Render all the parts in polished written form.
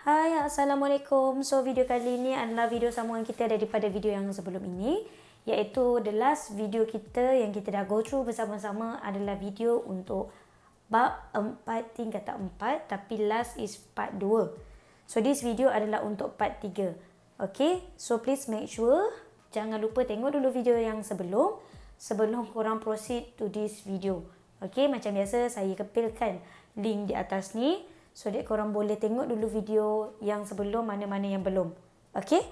Hai, Assalamualaikum. So, video kali ini adalah video sambungan kita daripada video yang sebelum ini, iaitu the last video kita yang kita dah go through bersama-sama adalah video untuk bab 4 tingkatan 4, tapi last is part 2. So, this video adalah untuk part 3. Okay, so please make sure jangan lupa tengok dulu video yang sebelum korang proceed to this video. Okay, macam biasa saya kepilkan link di atas ni, so that korang boleh tengok dulu video yang sebelum mana-mana yang belum. Okay.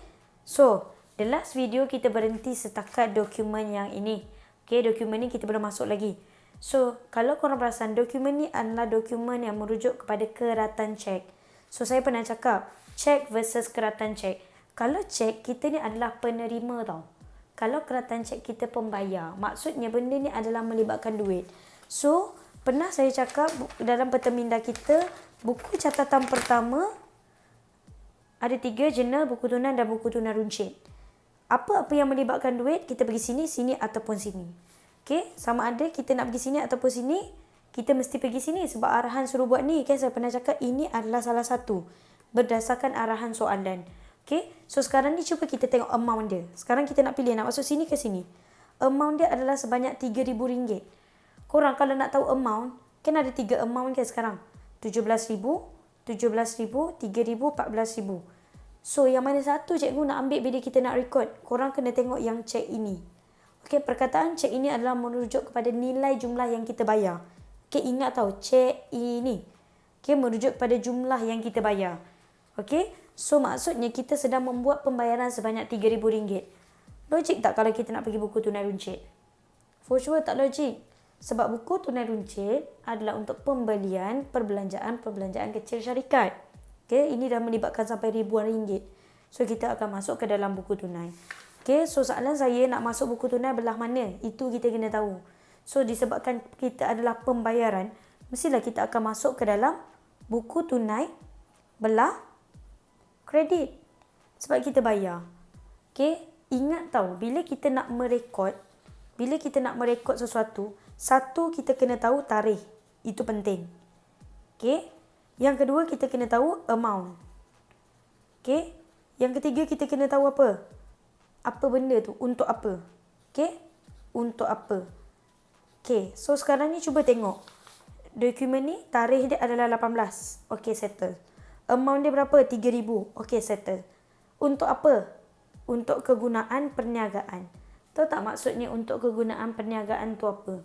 So, the last video kita berhenti setakat dokumen yang ini. Okay, dokumen ni kita belum masuk lagi. So, kalau korang perasan, dokumen ni adalah dokumen yang merujuk kepada keratan cek. So, saya pernah cakap, cek versus keratan cek. Kalau cek, kita ni adalah penerima tau. Kalau keratan cek, kita pembayar. Maksudnya, benda ni adalah melibatkan duit. So, pernah saya cakap dalam peterminda kita, buku catatan pertama ada 3, jurnal, buku tunai dan buku tunai runcit. Apa-apa yang melibatkan duit, kita pergi sini, sini ataupun sini. Okay, sama ada kita nak pergi sini ataupun sini, kita mesti pergi sini sebab arahan suruh buat ni. Okay, saya pernah cakap ini adalah salah satu berdasarkan arahan soalan. Okay, so sekarang ni cuba kita tengok amount dia. Sekarang kita nak pilih nak masuk sini ke sini. Amount dia adalah sebanyak RM3,000. Korang kalau nak tahu amount, kan ada 3 amount kan sekarang. 17,000, 17,000, 3,000, 14,000. So, yang mana satu cikgu nak ambil bila kita nak record? Korang kena tengok yang cek ini. Okay, perkataan cek ini adalah merujuk kepada nilai jumlah yang kita bayar. Okay, ingat tau, cek ini. Okay, merujuk kepada jumlah yang kita bayar. Okay, so maksudnya kita sedang membuat pembayaran sebanyak RM3,000. Logik tak kalau kita nak pergi buku tunai runcit? For sure tak logik. Sebab buku tunai runcit adalah untuk pembelian perbelanjaan kecil syarikat. Okay, ini dah melibatkan sampai ribuan ringgit. So, kita akan masuk ke dalam buku tunai. Okay, so soalan saya nak masuk buku tunai belah mana? Itu kita kena tahu. So, disebabkan kita adalah pembayaran, mestilah kita akan masuk ke dalam buku tunai belah kredit. Sebab kita bayar. Okay, ingat tahu, bila kita nak merekod sesuatu, satu, kita kena tahu tarikh. Itu penting. Okay. Yang kedua, kita kena tahu amount. Okay. Yang ketiga, kita kena tahu apa? Apa benda tu? Untuk apa? Okay. Untuk apa? Okay. So, sekarang ni cuba tengok. Dokumen ni, tarikh dia adalah 18. Okay, settle. Amount dia berapa? 3,000. Okay, settle. Untuk apa? Untuk kegunaan perniagaan. Tahu tak maksudnya untuk kegunaan perniagaan tu apa?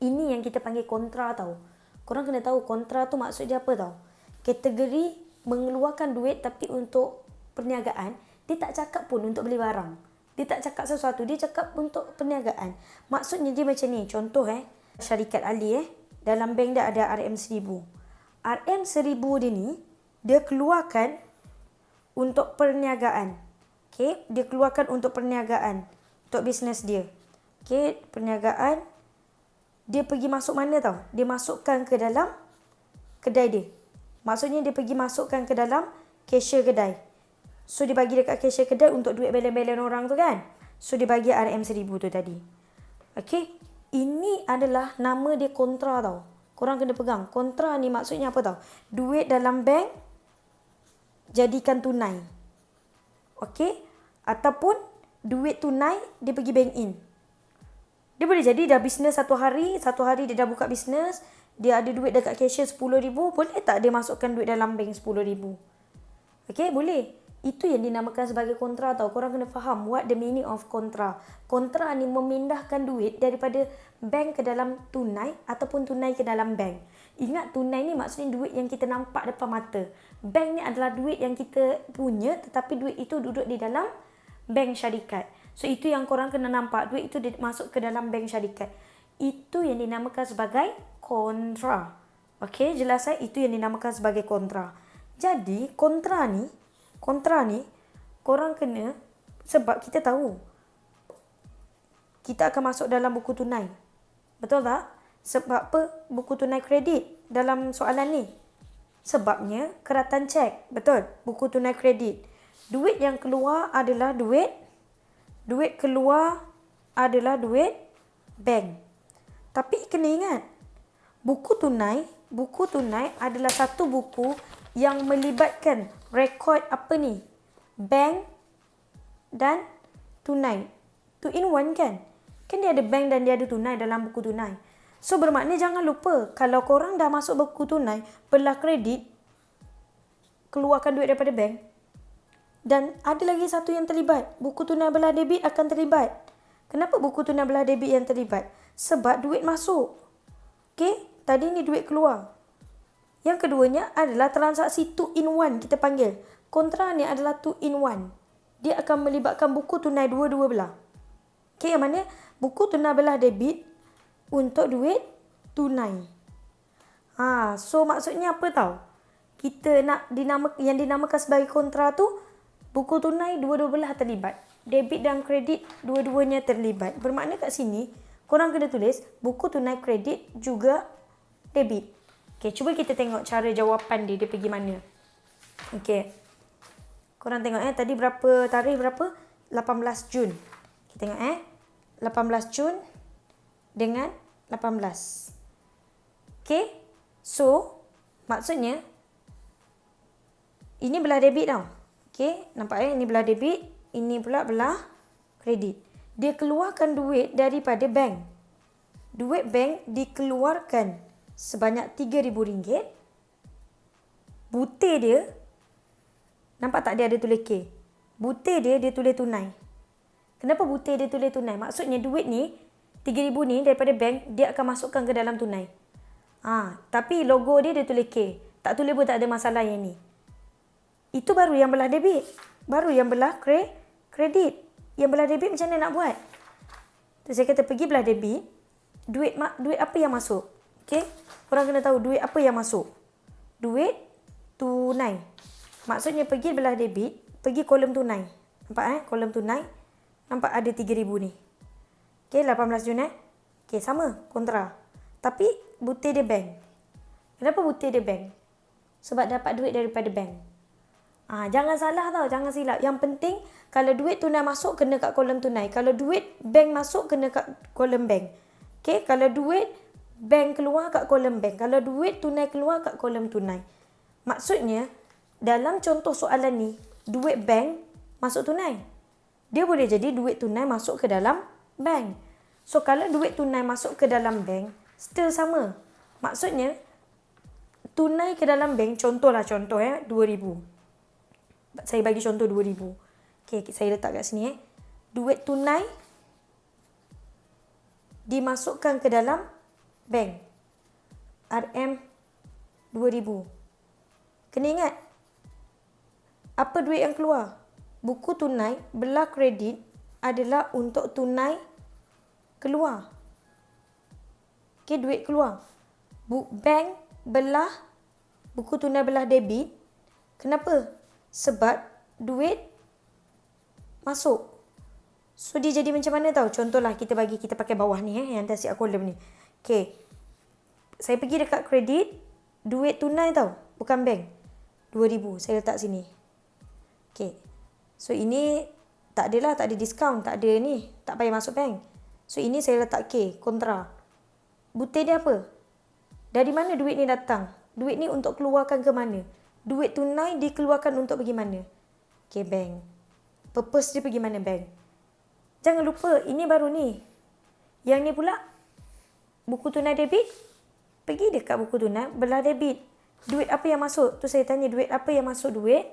Ini yang kita panggil kontra tau. Korang kena tahu kontra tu maksud dia apa tau. Kategori mengeluarkan duit tapi untuk perniagaan, dia tak cakap pun untuk beli barang. Dia tak cakap sesuatu, dia cakap untuk perniagaan. Maksudnya dia macam ni. Contoh syarikat Ali dalam bank dia ada RM1,000. RM1,000 dia ni, dia keluarkan untuk perniagaan. Okay, dia keluarkan untuk perniagaan. Untuk bisnes dia. Okay, perniagaan. Dia pergi masuk mana tau? Dia masukkan ke dalam kedai dia. Maksudnya dia pergi masukkan ke dalam cashier kedai. So, dia bagi dekat cashier kedai untuk duit belen-belen orang tu kan? So, dia bagi RM1,000 tu tadi. Okay. Ini adalah nama dia kontra tau. Korang kena pegang. Kontra ni maksudnya apa tau? Duit dalam bank jadikan tunai. Okay. Ataupun duit tunai dia pergi bank in. Dia boleh jadi dah bisnes satu hari dia dah buka bisnes, dia ada duit dekat cashier RM10,000, boleh tak dia masukkan duit dalam bank RM10,000? Okay, boleh. Itu yang dinamakan sebagai kontra tau. Korang kena faham what the meaning of kontra. Kontra ni memindahkan duit daripada bank ke dalam tunai ataupun tunai ke dalam bank. Ingat, tunai ni maksudnya duit yang kita nampak depan mata. Bank ni adalah duit yang kita punya tetapi duit itu duduk di dalam bank syarikat. So, itu yang korang kena nampak. Duit itu masuk ke dalam bank syarikat. Itu yang dinamakan sebagai kontra. Okay, jelas itu yang dinamakan sebagai kontra. Jadi, kontra ni, korang kena, sebab kita tahu. Kita akan masuk dalam buku tunai. Betul tak? Sebab apa buku tunai kredit dalam soalan ni? Sebabnya, keratan cek. Betul? Buku tunai kredit. Duit yang keluar adalah duit bank. Tapi kena ingat, buku tunai adalah satu buku yang melibatkan rekod apa ni? Bank dan tunai. 2 in 1 kan? Kan dia ada bank dan dia ada tunai dalam buku tunai. So bermakna jangan lupa, kalau korang dah masuk buku tunai, belah kredit, keluarkan duit daripada bank. Dan ada lagi satu yang terlibat. Buku tunai belah debit akan terlibat. Kenapa buku tunai belah debit yang terlibat? Sebab duit masuk. Okay, tadi ni duit keluar. Yang keduanya adalah transaksi 2 in 1 kita panggil. Kontra ni adalah 2 in 1. Dia akan melibatkan buku tunai dua-dua belah. Okay, yang mana buku tunai belah debit untuk duit tunai. So maksudnya apa tau? Kita nak yang dinamakan sebagai kontra tu, buku tunai dua-dua belah terlibat. Debit dan kredit dua-duanya terlibat. Bermakna kat sini, korang kena tulis buku tunai kredit juga debit. Okay, cuba kita tengok cara jawapan dia pergi mana. Okay. Korang tengok tadi berapa tarikh berapa? 18 Jun. Kita tengok 18 Jun dengan 18. Okay. So, maksudnya ini belah debit tau. Okay, nampak ini belah debit, ini pula belah kredit. Dia keluarkan duit daripada bank. Duit bank dikeluarkan sebanyak RM3,000. Butir dia, nampak tak dia ada tulis K? Butir dia tulis tunai. Kenapa butir dia tulis tunai? Maksudnya duit ni, RM3,000 ni daripada bank, dia akan masukkan ke dalam tunai. Tapi logo dia tulis K. Tak tulis pun tak ada masalah yang ni. Itu baru yang belah debit. Baru yang belah kredit. Yang belah debit macam mana nak buat? Tu saya kata pergi belah debit. Duit apa yang masuk? Okay? Korang kena tahu duit apa yang masuk. Duit tunai. Maksudnya pergi belah debit. Pergi kolom tunai. Nampak kolom tunai. Nampak ada RM3,000 ni. Okay, 18 Jun Okay, sama. Kontra. Tapi butir dia bank. Kenapa butir dia bank? Sebab dapat duit daripada bank. Jangan salah tau, jangan silap. Yang penting, kalau duit tunai masuk, kena kat kolom tunai. Kalau duit bank masuk, kena kat kolom bank. Okay, kalau duit bank keluar, kat kolom bank. Kalau duit tunai keluar, kat kolom tunai. Maksudnya, dalam contoh soalan ni, duit bank masuk tunai. Dia boleh jadi duit tunai masuk ke dalam bank. So, kalau duit tunai masuk ke dalam bank, still sama. Maksudnya, tunai ke dalam bank, contoh RM2,000. Saya bagi contoh RM2,000. Okay, saya letak kat sini. Duit tunai dimasukkan ke dalam bank. RM2,000. Kena ingat, apa duit yang keluar? Buku tunai belah kredit adalah untuk tunai keluar. Okay, duit keluar. Bank belah, buku tunai belah debit. Kenapa? Sebab duit masuk. So, dia jadi macam mana tau? Contohlah kita pakai bawah ni yang tasik kolom ni. Okay. Saya pergi dekat kredit, duit tunai tau, bukan bank. RM2,000 saya letak sini. Okay. So, ini tak ada diskaun, tak ada ni, tak payah masuk bank. So, ini saya letak K, kontra. Butir dia apa? Dari mana duit ni datang? Duit ni untuk keluarkan ke mana? Duit tunai dikeluarkan untuk pergi mana? Okay, bank. Purpose dia pergi mana? Bank. Jangan lupa, ini baru ni. Yang ni pula, buku tunai debit. Pergi dekat buku tunai, belah debit. Duit apa yang masuk? Tu saya tanya, duit apa yang masuk? Duit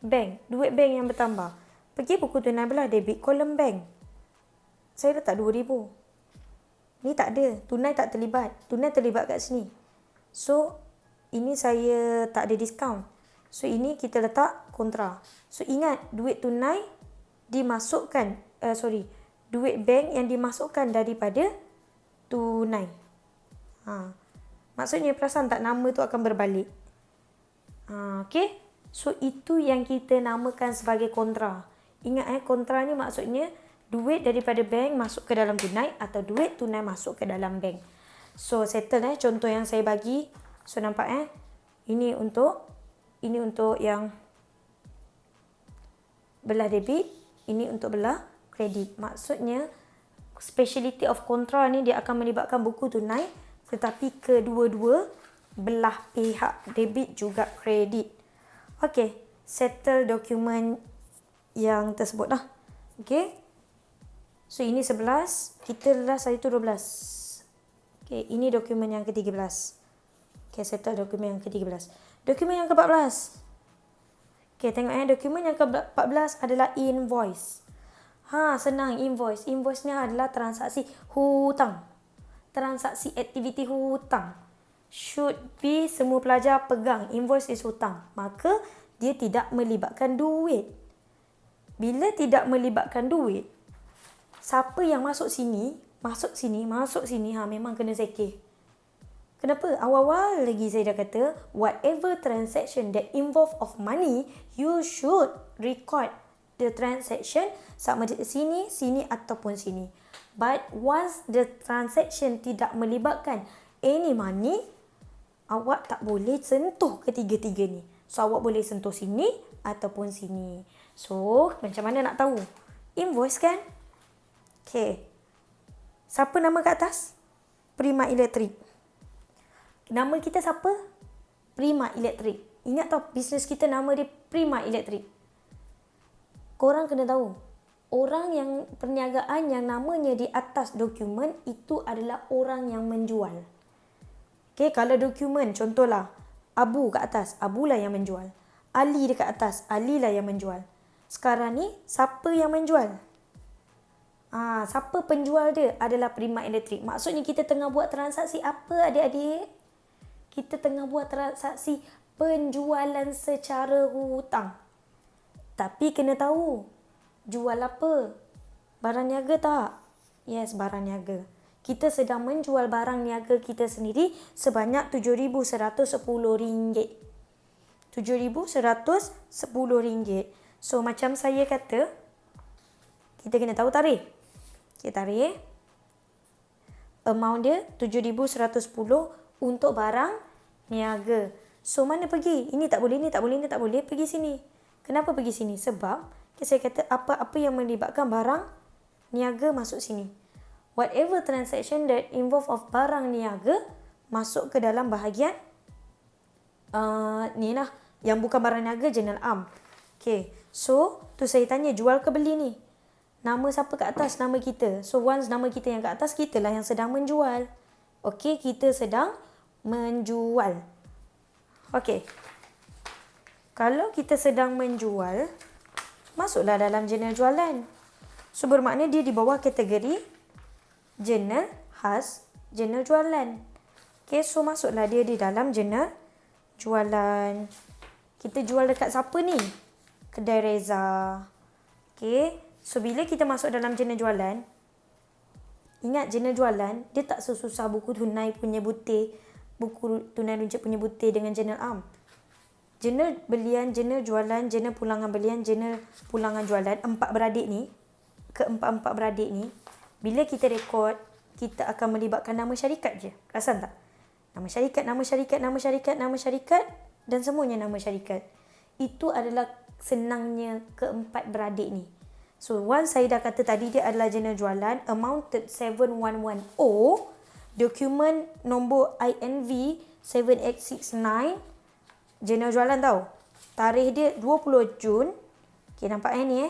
bank. Duit bank yang bertambah. Pergi buku tunai belah debit, kolom bank. Saya letak RM2,000. Ni tak ada. Tunai tak terlibat. Tunai terlibat kat sini. So, ini saya tak ada diskaun. So, ini kita letak kontra. So, ingat, duit tunai dimasukkan. Duit bank yang dimasukkan daripada tunai. Maksudnya, perasan tak nama tu akan berbalik. Okay. So, itu yang kita namakan sebagai kontra. Ingat kontra ni maksudnya duit daripada bank masuk ke dalam tunai atau duit tunai masuk ke dalam bank. So, settle contoh yang saya bagi. So, nampak ini untuk yang belah debit, ini untuk belah kredit. Maksudnya, speciality of kontra ni dia akan melibatkan buku tunai, tetapi kedua-dua belah pihak, debit juga kredit. Okay, settle dokumen yang tersebut lah. Okay, so ini 11, kita last hari tu 12. Okay, ini dokumen yang ke-13. Okay, settle dokumen yang ke-13. Dokumen yang ke-14. Okay, tengok dokumen yang ke-14 adalah invoice. Senang invoice. Invoice ni adalah transaksi hutang. Transaksi aktiviti hutang. Should be semua pelajar pegang. Invoice is hutang. Maka dia tidak melibatkan duit. Bila tidak melibatkan duit, siapa yang masuk sini, memang kena sekir. Kenapa? Awal-awal lagi saya dah kata, whatever transaction that involve of money, you should record the transaction sama ada sini, sini ataupun sini. But once the transaction tidak melibatkan any money, awak tak boleh sentuh ketiga-tiga ni. So, awak boleh sentuh sini ataupun sini. So, macam mana nak tahu? Invoice kan? Okay. Siapa nama kat atas? Prima Electric. Nama kita siapa? Prima Electric. Ingat tau, bisnes kita nama dia Prima Electric. Korang kena tahu, orang yang perniagaan yang namanya di atas dokumen itu adalah orang yang menjual. Okay, kalau dokumen contohlah Abu kat atas, Abu lah yang menjual. Ali dekat atas, Ali lah yang menjual. Sekarang ni, siapa yang menjual? Siapa penjual dia? Adalah Prima Electric. Maksudnya kita tengah buat transaksi apa adik-adik? Kita tengah buat transaksi penjualan secara hutang. Tapi kena tahu, jual apa? Barang niaga tak? Yes, barang niaga. Kita sedang menjual barang niaga kita sendiri sebanyak RM7,110. RM7,110. So, macam saya kata, kita kena tahu tarikh. Kita tarik. Amount dia RM7,110 untuk barang niaga. So, mana pergi? Ini tak boleh, ini tak boleh, ini tak boleh. Pergi sini. Kenapa pergi sini? Sebab saya kata apa-apa yang melibatkan barang niaga masuk sini. Whatever transaction that involve of barang niaga masuk ke dalam bahagian ni lah. Yang bukan barang niaga, general arm. Okay. So, tu saya tanya jual ke beli ni? Nama siapa kat atas? Nama kita. So, once nama kita yang kat atas, kita lah yang sedang menjual. Okay, kita sedang menjual. Okay. Kalau kita sedang menjual, masuklah dalam jurnal jualan. So, bermakna dia di bawah kategori jurnal khas jurnal jualan. Okay, so masuklah dia di dalam jurnal jualan. Kita jual dekat siapa ni? Kedai Reza. Okay, so bila kita masuk dalam jurnal jualan, ingat jurnal jualan, dia tak sesusah buku tunai punya butir, buku tunai runcit punya butir dengan jurnal am. Jurnal belian, jurnal jualan, jurnal pulangan belian, jurnal pulangan jualan, empat beradik ni, keempat-empat beradik ni, bila kita rekod, kita akan melibatkan nama syarikat je. Perasan tak? Nama syarikat, nama syarikat, nama syarikat, nama syarikat dan semuanya nama syarikat. Itu adalah senangnya keempat beradik ni. So, once saya dah kata tadi dia adalah jurnal jualan, amounted 7110, dokumen nombor INV 7869, jurnal jualan tau. Tarikh dia 20 Jun. Okay, nampak ni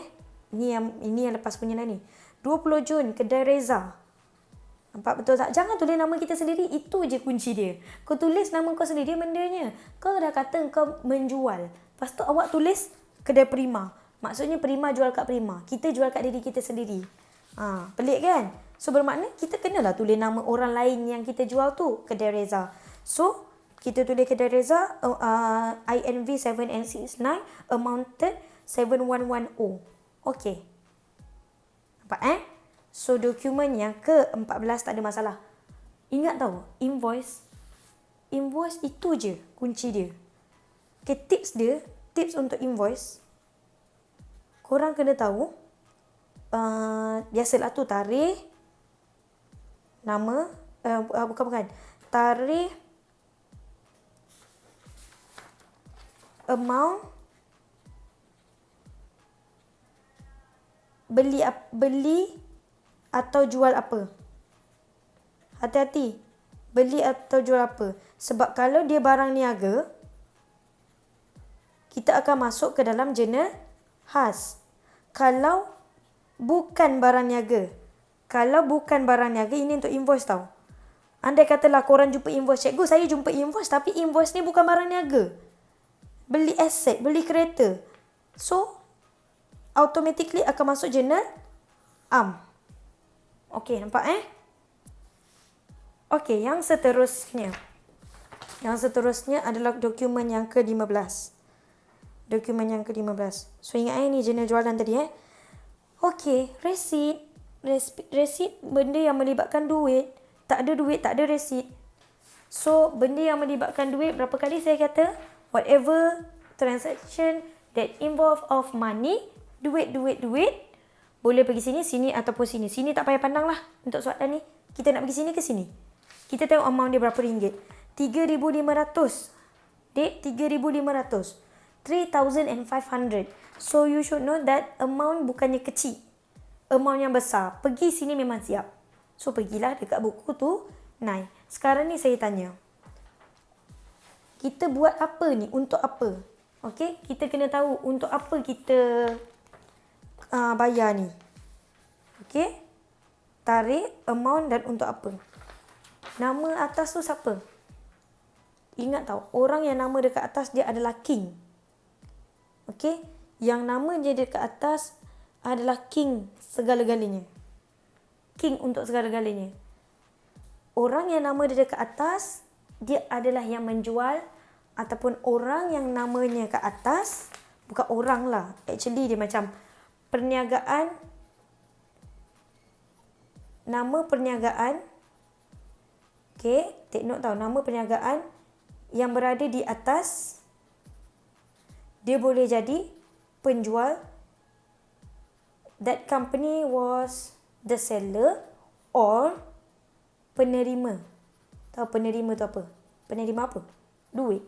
Ini yang lepas punya lah ni. 20 Jun, Kedai Reza. Nampak betul tak? Jangan tulis nama kita sendiri. Itu je kunci dia. Kau tulis nama kau sendiri bendanya. Kau dah kata kau menjual. Lepas tu awak tulis Kedai Prima. Maksudnya Prima jual kat Prima. Kita jual kat diri kita sendiri. Pelik kan? So, bermakna kita kenalah tulis nama orang lain yang kita jual tu. Kedai Reza. So, kita tulis Kedai Reza, INV 769, amounted 7110. Okay. Nampak So, dokumen yang ke-14 tak ada masalah. Ingat tau, invoice. Invoice itu je kunci dia. Okay, tips untuk invoice. Korang kena tahu, biasalah tu tarikh, nama, bukan. Tarikh, amount, beli atau jual apa. Hati-hati. Beli atau jual apa. Sebab kalau dia barang niaga, kita akan masuk ke dalam jurnal khas. Kalau bukan barang niaga. Kalau bukan barang niaga, ini untuk invoice tau. Andai katalah korang jumpa invoice, cikgu saya jumpa invoice tapi invoice ni bukan barang niaga. Beli aset, beli kereta. So, automatically akan masuk jurnal am. Okey, nampak Okey, yang seterusnya. Yang seterusnya adalah dokumen yang ke-15. Dokumen yang ke-15. So, ingat ni jurnal jualan tadi Okey, resit. Resit benda yang melibatkan duit. Tak ada duit, tak ada resit. So, benda yang melibatkan duit, berapa kali saya kata? Whatever transaction that involve of money, duit. Boleh pergi sini ataupun sini. Sini tak payah pandang lah untuk soalan ni. Kita nak pergi sini ke sini? Kita tengok amount dia berapa ringgit. 3,500. Dek, 3,500. 3,500. So, you should know that amount bukannya kecil. Amount yang besar. Pergi sini memang siap. So, pergilah dekat buku tu. Naik. Sekarang ni saya tanya. Kita buat apa ni? Untuk apa? Okey? Kita kena tahu untuk apa kita bayar ni. Okey? Tarik, amount dan untuk apa. Nama atas tu siapa? Ingat tau. Orang yang nama dekat atas dia adalah King. Okey? Yang nama dia dekat atas adalah King segala-galanya. King untuk segala-galanya. Orang yang nama dia dekat atas, dia adalah yang menjual ataupun orang yang namanya kat atas, bukan orang lah. Actually dia macam perniagaan, nama perniagaan. Okay, take note tau, nama perniagaan yang berada di atas, dia boleh jadi penjual. That company was the seller or penerima. Tahu penerima tu apa? Penerima apa? Duit.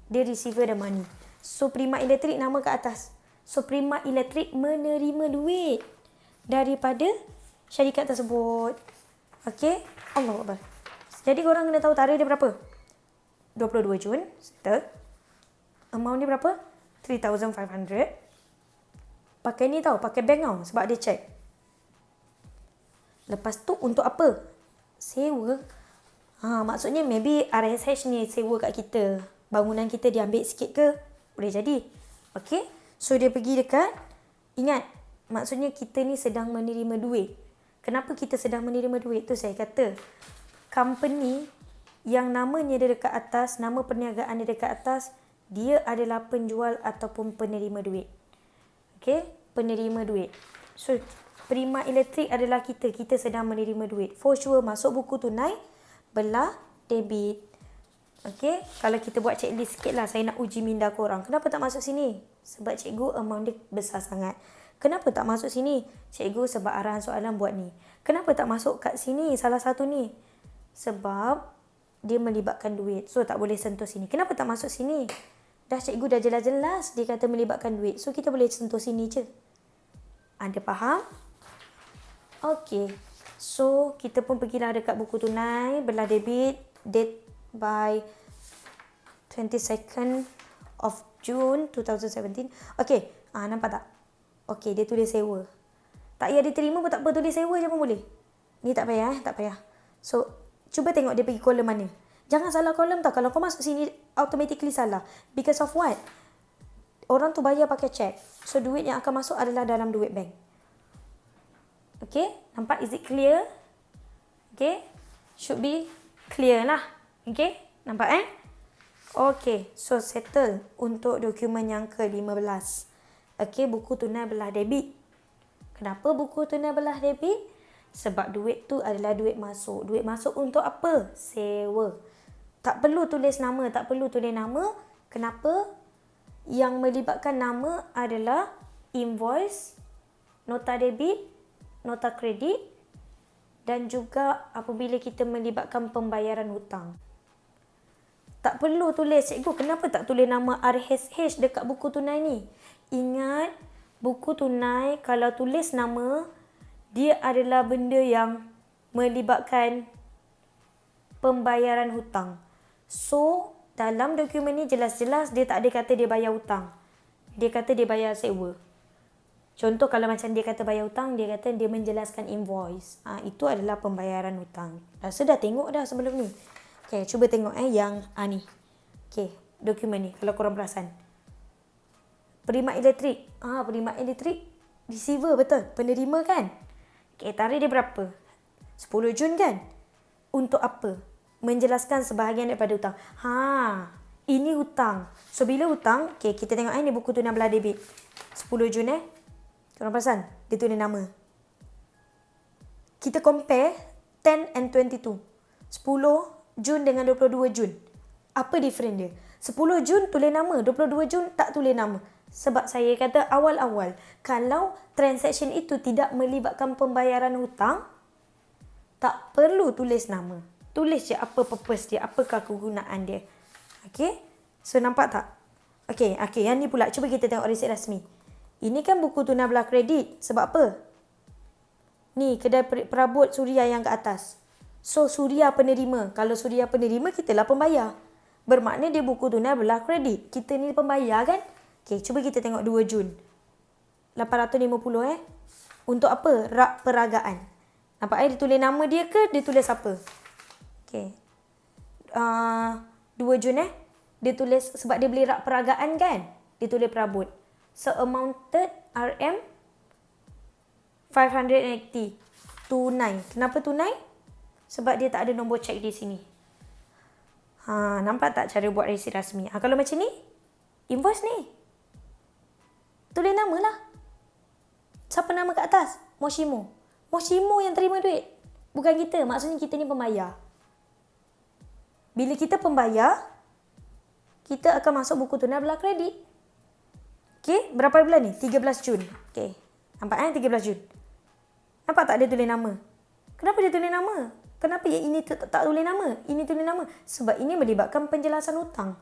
Dia receiver the money. So, Prima Elektrik nama kat atas. So, Prima Elektrik menerima duit daripada syarikat tersebut. Okay? Allahu Akbar. Jadi, korang kena tahu tarikh dia berapa? 22 Jun. Settle. Amount dia berapa? 3,500. Pakai ni tau. Pakai bank tau. Sebab dia check. Lepas tu untuk apa? Sewa. Maksudnya maybe RSH ni sewa kat kita. Bangunan kita dia ambil sikit ke? Boleh jadi. Okay. So dia pergi dekat. Ingat. Maksudnya kita ni sedang menerima duit. Kenapa kita sedang menerima duit? Tu saya kata. Company yang namanya dia dekat atas. Nama perniagaan dia dekat atas. Dia adalah penjual ataupun penerima duit. Okay. Penerima duit. So Prima Elektrik adalah kita. Kita sedang menerima duit. For sure masuk buku tunai. Belah debit. Okay. Kalau kita buat checklist sikit lah. Saya nak uji minda korang. Kenapa tak masuk sini? Sebab cikgu amount dia besar sangat. Kenapa tak masuk sini? Cikgu sebab arahan soalan buat ni. Kenapa tak masuk kat sini? Salah satu ni. Sebab dia melibatkan duit. So tak boleh sentuh sini. Kenapa tak masuk sini? Dah cikgu dah jelas-jelas dia kata melibatkan duit. So kita boleh sentuh sini je. Ada faham? Okay. So, kita pun pergilah dekat buku tunai. Belah debit. Date by 22nd of June 2017. Okay. Nampak tak? Okay, dia tulis sewa. Tak payah diterima pun tak apa. Tulis sewa je pun boleh. Ni tak payah tak payah. So, cuba tengok dia pergi kolom mana. Jangan salah kolom tau. Kalau kau masuk sini, automatically salah. Because of what? Orang tu bayar pakai cek. So, duit yang akan masuk adalah dalam duit bank. Okay, nampak? Is it clear? Okay, should be clear lah. Okay, nampak Okay, so settle untuk dokumen yang ke-15. Okay, buku tunai belah debit. Kenapa buku tunai belah debit? Sebab duit tu adalah duit masuk. Duit masuk untuk apa? Sewa. Tak perlu tulis nama, tak perlu tulis nama. Kenapa? Yang melibatkan nama adalah invoice, nota debit, nota kredit dan juga apabila kita melibatkan pembayaran hutang. Tak perlu tulis, cikgu kenapa tak tulis nama RSH dekat buku tunai ni? Ingat, buku tunai kalau tulis nama, dia adalah benda yang melibatkan pembayaran hutang. So, dalam dokumen ni jelas-jelas dia tak ada kata dia bayar hutang. Dia kata dia bayar sewa. Contoh kalau macam dia kata bayar hutang, dia kata dia menjelaskan invoice. Itu adalah pembayaran hutang. Rasa dah tengok dah sebelum ni. Okay, cuba tengok yang ni. Okay, dokumen ni kalau korang perasan. Perkhidmat elektrik. Perkhidmat elektrik receiver betul. Penerima kan? Okay, tarikh dia berapa? 10 Jun kan? Untuk apa? Menjelaskan sebahagian daripada hutang. Ini hutang. So, bila hutang, okay, kita tengok ni buku tunai belah debit. 10 Jun Korang perasan? Dia tulis nama. Kita compare 10 and 22. 10 Jun dengan 22 Jun. Apa different dia? 10 Jun tulis nama, 22 Jun tak tulis nama. Sebab saya kata awal-awal, kalau transaction itu tidak melibatkan pembayaran hutang, tak perlu tulis nama. Tulis je apa purpose dia, apakah kegunaan dia. Okay? So, nampak tak? Okay, yang ni pula. Cuba kita tengok resit rasmi. Ini kan buku tunai belah kredit. Sebab apa? Ni, kedai perabot Suria yang ke atas. So, Suria penerima. Kalau Suria penerima, kita lah pembayar. Bermakna dia buku tunai belah kredit. Kita ni pembayar kan? Okay, cuba kita tengok 2 Jun. 850 Untuk apa? Rak peragaan. Nampak dia tulis nama dia ke? Dia tulis apa? Okay. 2 Jun dia tulis sebab dia beli rak peragaan kan? Dia tulis perabot. So, amounted RM 580. Tunai. Kenapa tunai? Sebab dia tak ada nombor cek di sini. Nampak tak cara buat resit rasmi? Kalau macam ni, invoice ni. Tulis nama lah. Siapa nama kat atas? Moshimo. Moshimo yang terima duit. Bukan kita. Maksudnya kita ni pembayar. Bila kita pembayar, kita akan masuk buku tunai belah kredit. Okay, berapa bulan ni? 13 Jun. Okay, nampak 13 Jun. Nampak tak dia tulis nama? Kenapa dia tulis nama? Kenapa yang ini tak tulis nama? Ini tulis nama. Sebab ini melibatkan penjelasan hutang.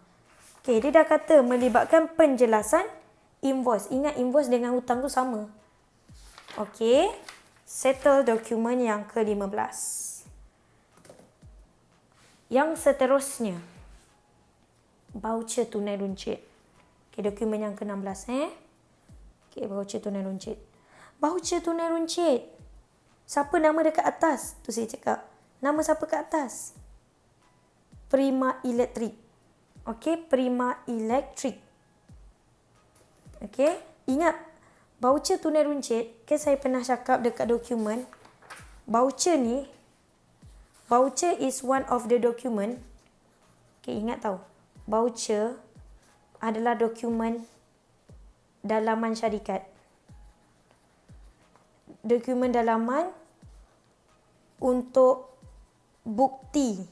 Okay, dia dah kata melibatkan penjelasan invoice. Ingat invoice dengan hutang tu sama. Okay, settle dokumen yang ke-15. Yang seterusnya, voucher tunai runcit. Okay, dokumen yang ke-16 Okay, voucher tunai runcit. Voucher tunai runcit. Siapa nama dekat atas? Tu saya cakap. Nama siapa kat atas? Prima Electric. Okay, Prima Electric. Okay, ingat voucher tunai runcit. Okay, saya pernah cakap dekat dokumen. Voucher ni, voucher is one of the document. Okay, ingat tau. Voucher adalah dokumen dalaman syarikat. Dokumen dalaman untuk bukti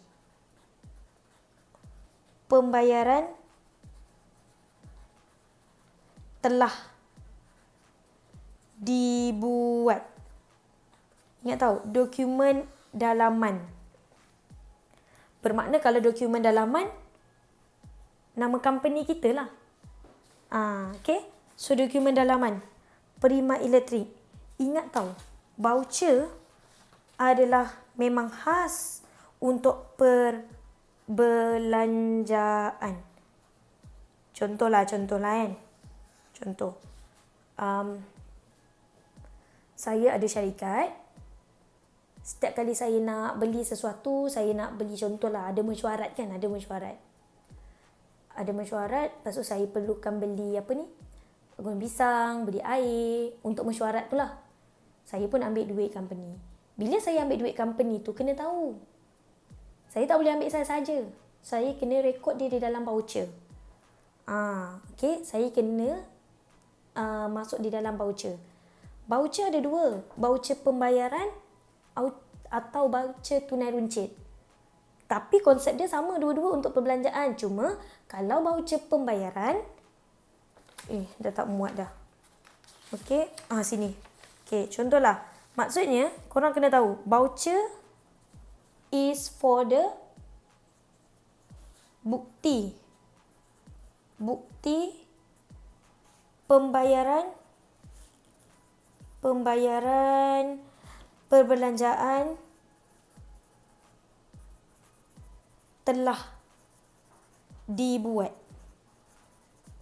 pembayaran telah dibuat. Ingat tahu, dokumen dalaman. Bermakna kalau dokumen dalaman, nama company kita lah. Okay. So, dokumen dalaman. Prima Electric. Ingat tahu, voucher adalah memang khas untuk perbelanjaan. Contohlah kan. Contoh. Saya ada syarikat. Setiap kali saya nak beli sesuatu, saya nak beli contohlah, ada mesyuarat kan, ada mesyuarat. Lepas tu saya perlukan beli gulung pisang, beli air untuk mesyuarat tu lah. Saya pun ambil duit company. Bila saya ambil duit company tu, kena tahu. Saya tak boleh ambil saja. Saya kena rekod dia di dalam voucher. Okay, saya kena masuk di dalam voucher. Voucher ada dua. Voucher pembayaran atau voucher tunai runcit. Tapi konsep dia sama dua-dua untuk perbelanjaan. Cuma kalau voucher pembayaran, dah tak muat dah. Okey, sini. Okey, contohlah. Maksudnya, korang kena tahu, voucher is for the bukti pembayaran perbelanjaan telah dibuat.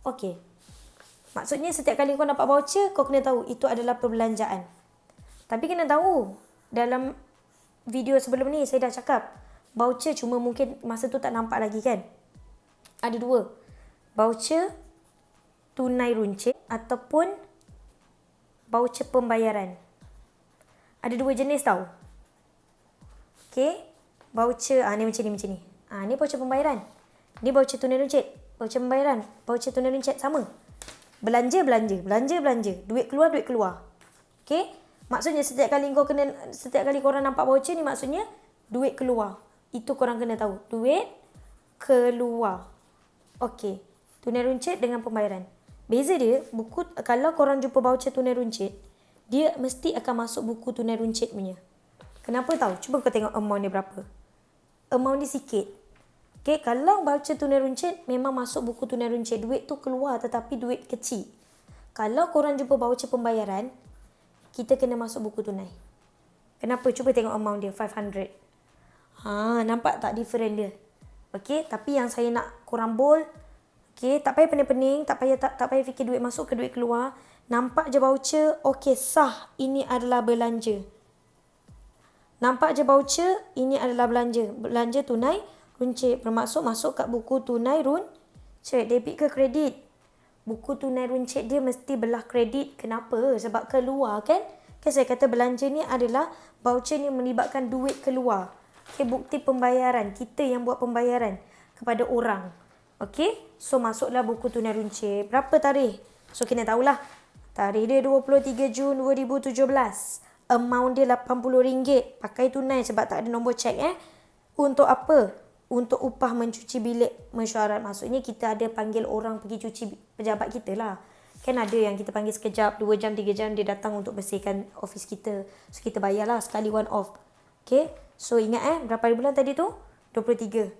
Okey. Maksudnya setiap kali kau dapat voucher, kau kena tahu itu adalah perbelanjaan. Tapi kena tahu, dalam video sebelum ni saya dah cakap, voucher cuma mungkin masa tu tak nampak lagi kan. Ada dua. Voucher tunai runcit ataupun voucher pembayaran. Ada dua jenis tau. Okay. Voucher, ni macam ni. Ni voucher pembayaran. Ni voucher tunai runcit. Voucher pembayaran. Voucher tunai runcit sama. Belanja. Duit keluar. Okay. Maksudnya setiap kali korang nampak voucher ni, maksudnya duit keluar. Itu korang kena tahu. Duit keluar. Okay. Tunai runcit dengan pembayaran. Beza dia, kalau korang jumpa voucher tunai runcit, dia mesti akan masuk buku tunai runcit punya. Kenapa tahu? Cuba kau tengok amount dia berapa. Amount dia sikit. Okay, kalau voucher tunai runcit, memang masuk buku tunai runcit. Duit tu keluar tetapi duit kecil. Kalau korang jumpa voucher pembayaran, kita kena masuk buku tunai. Kenapa? Cuba tengok amount dia, 500. Nampak tak different dia? Okay, tapi yang saya nak korang bold, okay, tak payah pening-pening, tak payah fikir duit masuk ke duit keluar. Nampak je voucher, okay, sah, ini adalah belanja. Nampak je voucher, ini adalah belanja. Belanja tunai runcit. Bermaksud masuk kat buku tunai runcit. Debit ke kredit? Buku tunai runcit dia mesti belah kredit. Kenapa? Sebab keluar kan? Kan saya kata belanja ni adalah voucher ni melibatkan duit keluar. Okay, bukti pembayaran. Kita yang buat pembayaran kepada orang. Okay, so masuklah buku tunai runcit. Berapa tarikh? So kena tahulah. Tarikh dia 23 Jun 2017. Amount dia RM80. Pakai tunai sebab tak ada nombor cek. Untuk apa? Untuk upah mencuci bilik mesyuarat. Maksudnya kita ada panggil orang pergi cuci pejabat kita lah. Kan ada yang kita panggil sekejap, 2 jam, 3 jam dia datang untuk bersihkan office kita. So kita bayarlah sekali one off. Okay, so ingat berapa hari bulan tadi tu? 23.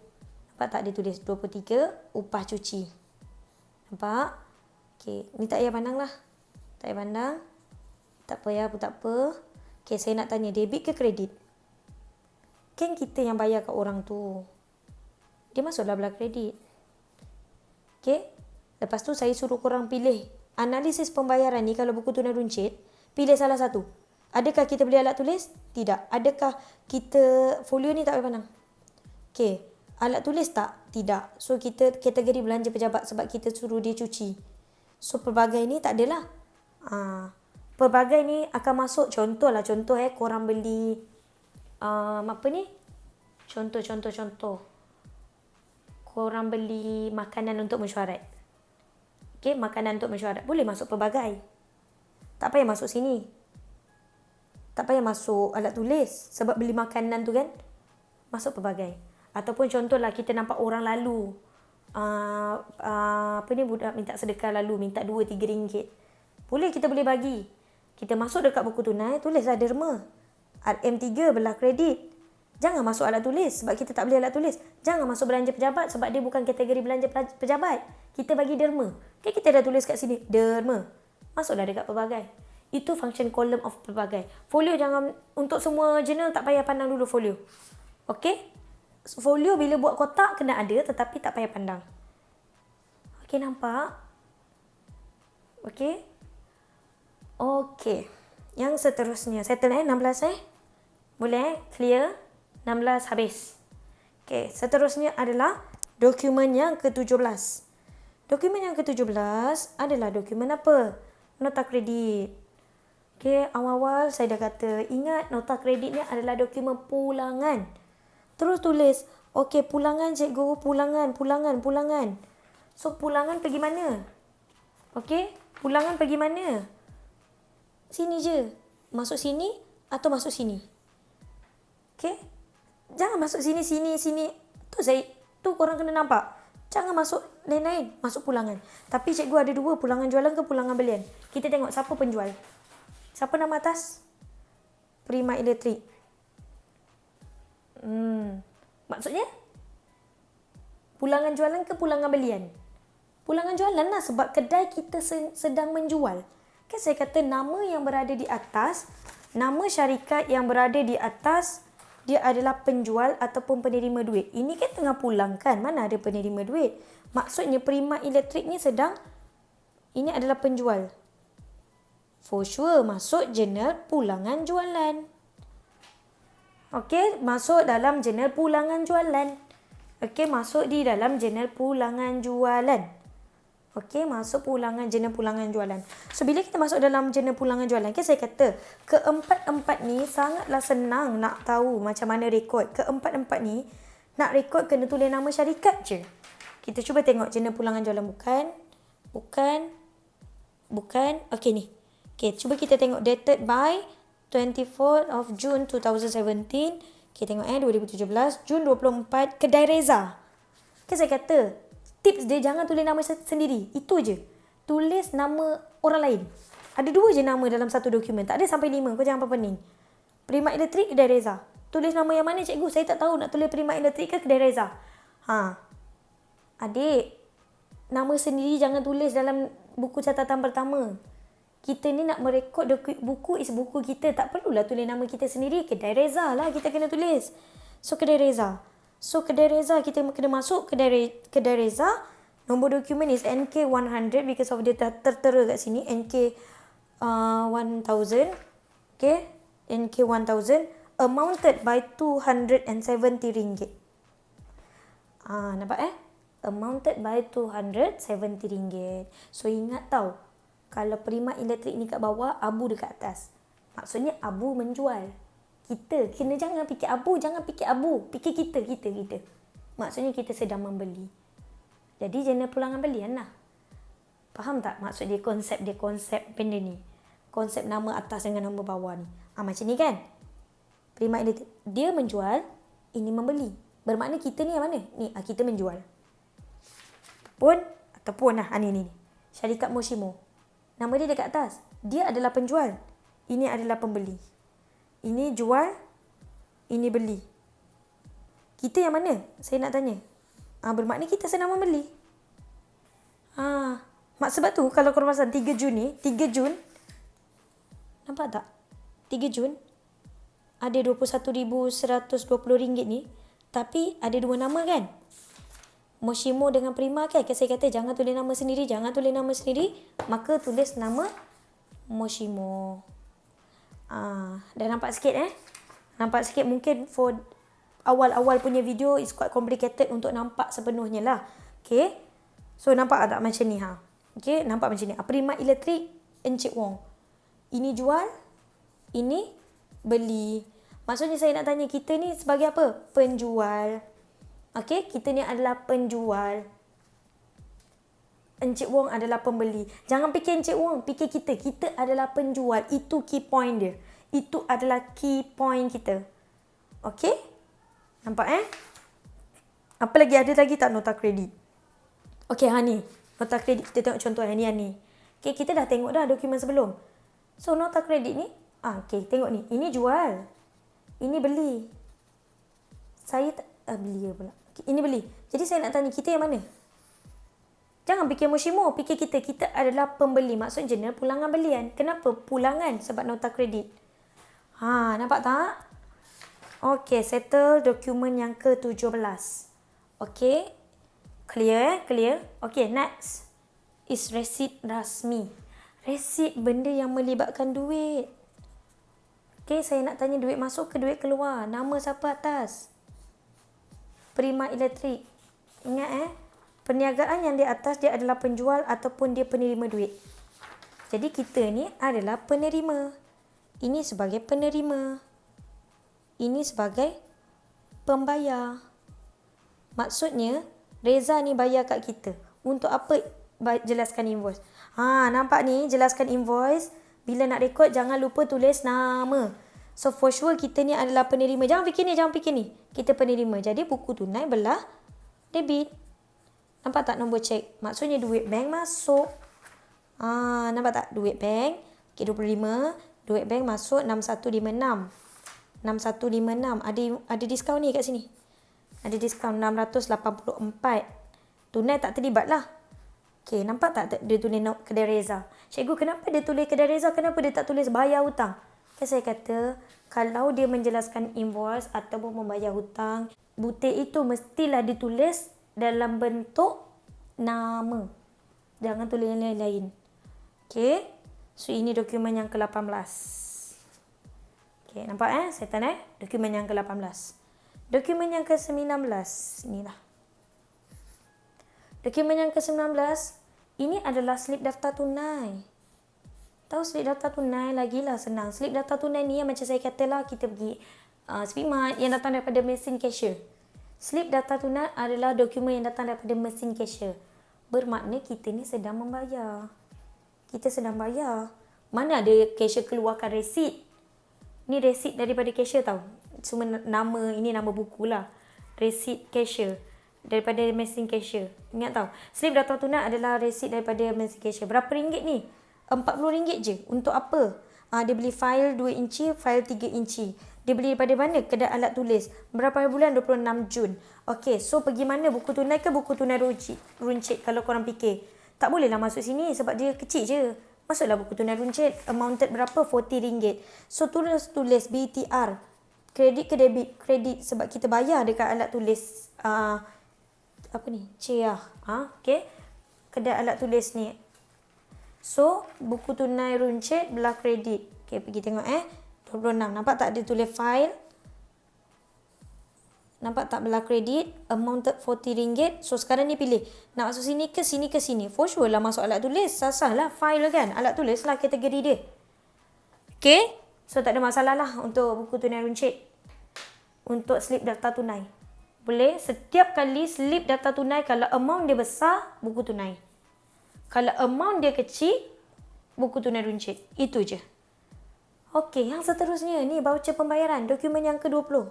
Nampak tak dia tulis? 23 upah cuci. Nampak? Okay, ni tak payah pandang lah. Tak payah pandang. Tak payah pun tak apa. Okay, saya nak tanya, debit ke kredit? Kan kita yang bayar kat orang tu. Dia masuklah belah kredit. Okay. Lepas tu saya suruh korang pilih. Analisis pembayaran ni kalau buku tunai runcit, pilih salah satu. Adakah kita beli alat tulis? Tidak. Adakah kita folio ni tak payah pandang? Okay. Alat tulis tak? Tidak. So kita kategori belanja pejabat sebab kita suruh dia cuci. So pelbagai ni tak adalah. Pelbagai ni akan masuk. Contoh korang beli apa ni? Contoh. Korang beli makanan untuk mesyuarat. Okay, makanan untuk mesyuarat. Boleh masuk pelbagai. Tak payah masuk sini. Tak payah masuk alat tulis. Sebab beli makanan tu kan, masuk pelbagai. Ataupun contohlah kita nampak orang lalu. Budak minta sedekah lalu, minta 2-3 ringgit. Boleh, kita boleh bagi. Kita masuk dekat buku tunai, tulislah derma. RM3 belah kredit. Jangan masuk alat tulis sebab kita tak beli alat tulis. Jangan masuk belanja pejabat sebab dia bukan kategori belanja pejabat. Kita bagi derma. Okay, kita dah tulis kat sini, derma. Masuklah dekat pelbagai. Itu function column of pelbagai. Folio jangan, untuk semua jurnal tak payah pandang dulu folio. Okay? Folio bila buat kotak kena ada tetapi tak payah pandang. Okay, nampak? Okay? Okay. Yang seterusnya. Settle 16 Boleh Clear? 16 habis. Okay, seterusnya adalah dokumen yang ke-17. Dokumen yang ke-17 adalah dokumen apa? Nota kredit. Okay, awal-awal saya dah kata, ingat nota kredit ni adalah dokumen pulangan. Terus tulis, okay, pulangan cikgu, pulangan. So, pulangan pergi mana? Okay, pulangan pergi mana? Sini je. Masuk sini atau masuk sini? Okay. Jangan masuk sini. Tu korang kena nampak. Jangan masuk lain-lain. Masuk pulangan. Tapi cikgu ada 2. Pulangan jualan ke pulangan belian? Kita tengok siapa penjual. Siapa nama atas? Prima Elektrik. Maksudnya? Pulangan jualan ke pulangan belian? Pulangan jualan lah sebab kedai kita sedang menjual. Kan saya kata nama yang berada di atas, nama syarikat yang berada di atas, dia adalah penjual ataupun penerima duit. Ini kan tengah pulang kan, mana ada penerima duit. Maksudnya Prima Elektrik ni sedang, ini adalah penjual. For sure masuk jurnal pulangan jualan. Okey, masuk dalam jurnal pulangan jualan. Okey, masuk di dalam jurnal pulangan jualan. Okey, masuk jurnal pulangan jualan. So, bila kita masuk dalam jurnal pulangan jualan, saya kata, keempat-empat ni sangatlah senang nak tahu macam mana rekod. Keempat-empat ni, nak rekod kena tulis nama syarikat je. Kita cuba tengok jurnal pulangan jualan. Bukan. Okey, ni. Okey, cuba kita tengok dated by 24th of June 2017. Okey, tengok 2017, Jun 24, Kedai Reza. Okey, saya kata, tips dia jangan tulis nama sendiri. Itu je. Tulis nama orang lain. Ada 2 je nama dalam satu dokumen. Tak ada sampai 5. Kau jangan apa pening. Prima Elektrik, Kedai Reza. Tulis nama yang mana cikgu? Saya tak tahu nak tulis Prima Elektrik ke Kedai Reza. Adik. Nama sendiri jangan tulis dalam buku catatan pertama. Kita ni nak merekod buku is buku kita. Tak perlulah tulis nama kita sendiri. Kedai Reza lah kita kena tulis. So, Kedai Reza. Kita kena masuk Kedai Reza. Nombor dokumen is NK100 because of dia tertera kat sini. NK1000. Okay. NK1000. Amounted by RM270. Nampak Amounted by RM270. So, ingat tau. Kalau Prima Elektrik ni kat bawah, Abu dekat atas. Maksudnya Abu menjual. Kita kena jangan fikir Abu, fikir kita. Maksudnya kita sedang membeli. Jadi jurnal pulangan belian lah. Faham tak maksud dia, konsep benda ni? Konsep nama atas dengan nama bawah ni. Macam ni kan? Prima Elektrik, dia menjual, ini membeli. Bermakna kita ni yang mana? Ni, kita menjual. Ataupun ni. Syarikat Moshimo. Nama dia dekat atas. Dia adalah penjual. Ini adalah pembeli. Ini jual, ini beli. Kita yang mana? Saya nak tanya. Bermakna kita senang membeli. Sebab tu kalau korang perasan 3 Jun ni, 3 Jun. Nampak tak? 3 Jun. Ada RM21,120 ni. Tapi ada 2 nama kan? Moshimo dengan Prima kan? Saya kata jangan tulis nama sendiri. Maka tulis nama Moshimo. Dah nampak sikit Nampak sikit, mungkin for awal-awal punya video is quite complicated untuk nampak sepenuhnya lah. Okay. So nampak tak macam ni Okay, nampak macam ni. Prima Elektrik, Encik Wong. Ini jual, ini beli. Maksudnya saya nak tanya, kita ni sebagai apa? Penjual. Okay, kita ni adalah penjual. Encik Wong adalah pembeli. Jangan fikir Encik Wong, fikir kita. Kita adalah penjual. Itu key point dia. Itu adalah key point kita. Okey? Nampak Apa lagi? Ada lagi tak nota kredit? Okey, ni. Nota kredit kita tengok contoh ni. Okey, kita dah tengok dah dokumen sebelum. So, nota kredit ni. Okey, tengok ni. Ini jual. Ini beli. Saya beli pula. Okay, ini beli. Jadi, saya nak tanya, kita yang mana? Jangan fikir Moshimo, fikir kita. Kita adalah pembeli. Maksudnya jurnal pulangan belian. Kenapa pulangan? Sebab nota kredit. Nampak tak? Okey, settle dokumen yang ke-17. Okey. Clear? Okey, next is resit rasmi. Resit benda yang melibatkan duit. Okey, saya nak tanya duit masuk ke duit keluar? Nama siapa atas? Prima Elektrik. Ingat perniagaan yang di atas dia adalah penjual ataupun dia penerima duit. Jadi kita ni adalah penerima. Ini sebagai penerima. Ini sebagai pembayar. Maksudnya Reza ni bayar kat kita. Untuk apa jelaskan invoice? Nampak ni jelaskan invoice. Bila nak rekod jangan lupa tulis nama. So for sure kita ni adalah penerima. Jangan fikir ni. Kita penerima. Jadi buku tunai belah debit. Nampak tak nombor cek? Maksudnya duit bank masuk. Nampak tak? Duit bank. Okay, 25. Duit bank masuk 6156. 6156. Ada diskaun ni kat sini. Ada diskaun 684. Tunai tak terlibat lah. Okay, nampak tak dia tulis Kedai Reza? Cikgu, kenapa dia tulis Kedai Reza? Kenapa dia tak tulis bayar hutang? Saya kata, kalau dia menjelaskan invoice ataupun membayar hutang, butir itu mestilah ditulis dalam bentuk nama. Jangan tulis yang lain-lain. Okay. So, ini dokumen yang ke-18. Okay, nampak Saya tanda dokumen yang ke-18. Dokumen yang ke-19. Inilah. Dokumen yang ke-19. Ini adalah slip daftar tunai. Tahu slip daftar tunai? Lagilah senang. Slip daftar tunai ni yang macam saya katalah, kita pergi Speedmart yang datang daripada mesin cashier. Slip daftar tunai adalah dokumen yang datang daripada mesin cashier. Bermakna kita ni sedang membayar. Kita sedang bayar. Mana ada cashier keluarkan resit? Ni resit daripada cashier tau. Cuma nama, ini nama buku lah. Resit cashier. Daripada mesin cashier. Ingat tau. Slip daftar tunai adalah resit daripada mesin cashier. Berapa ringgit ni? RM40 je. Untuk apa? Dia beli fail 2 inci, fail 3 inci. Dia beli daripada mana? Kedai alat tulis. Berapa bulan? 26 Jun. Okay, so pergi mana? Buku tunai ke buku tunai runcit? Kalau korang fikir. Tak bolehlah masuk sini sebab dia kecil je. Masuklah buku tunai runcit. Amounted berapa? RM40. So, tulis BTR. Kredit ke debit? Kredit. Sebab kita bayar dekat alat tulis. Apa ni? Okay. Kedai alat tulis ni. So, buku tunai runcit belah kredit. Okay, pergi tengok 26. Nampak tak ada tulis file? Nampak tak belah kredit? Amounted RM40. So, sekarang ni pilih. Nak masuk sini ke sini ke sini? For sure lah masuk alat tulis. Sasah lah file kan? Alat tulis lah kategori dia. Okay? So, tak ada masalah lah untuk buku tunai runcit. Untuk slip daftar tunai. Boleh? Setiap kali slip daftar tunai, kalau amount dia besar, buku tunai. Kalau amount dia kecil, buku tunai runcit. Itu je. Okey, yang seterusnya ni voucher pembayaran. Dokumen yang ke-20.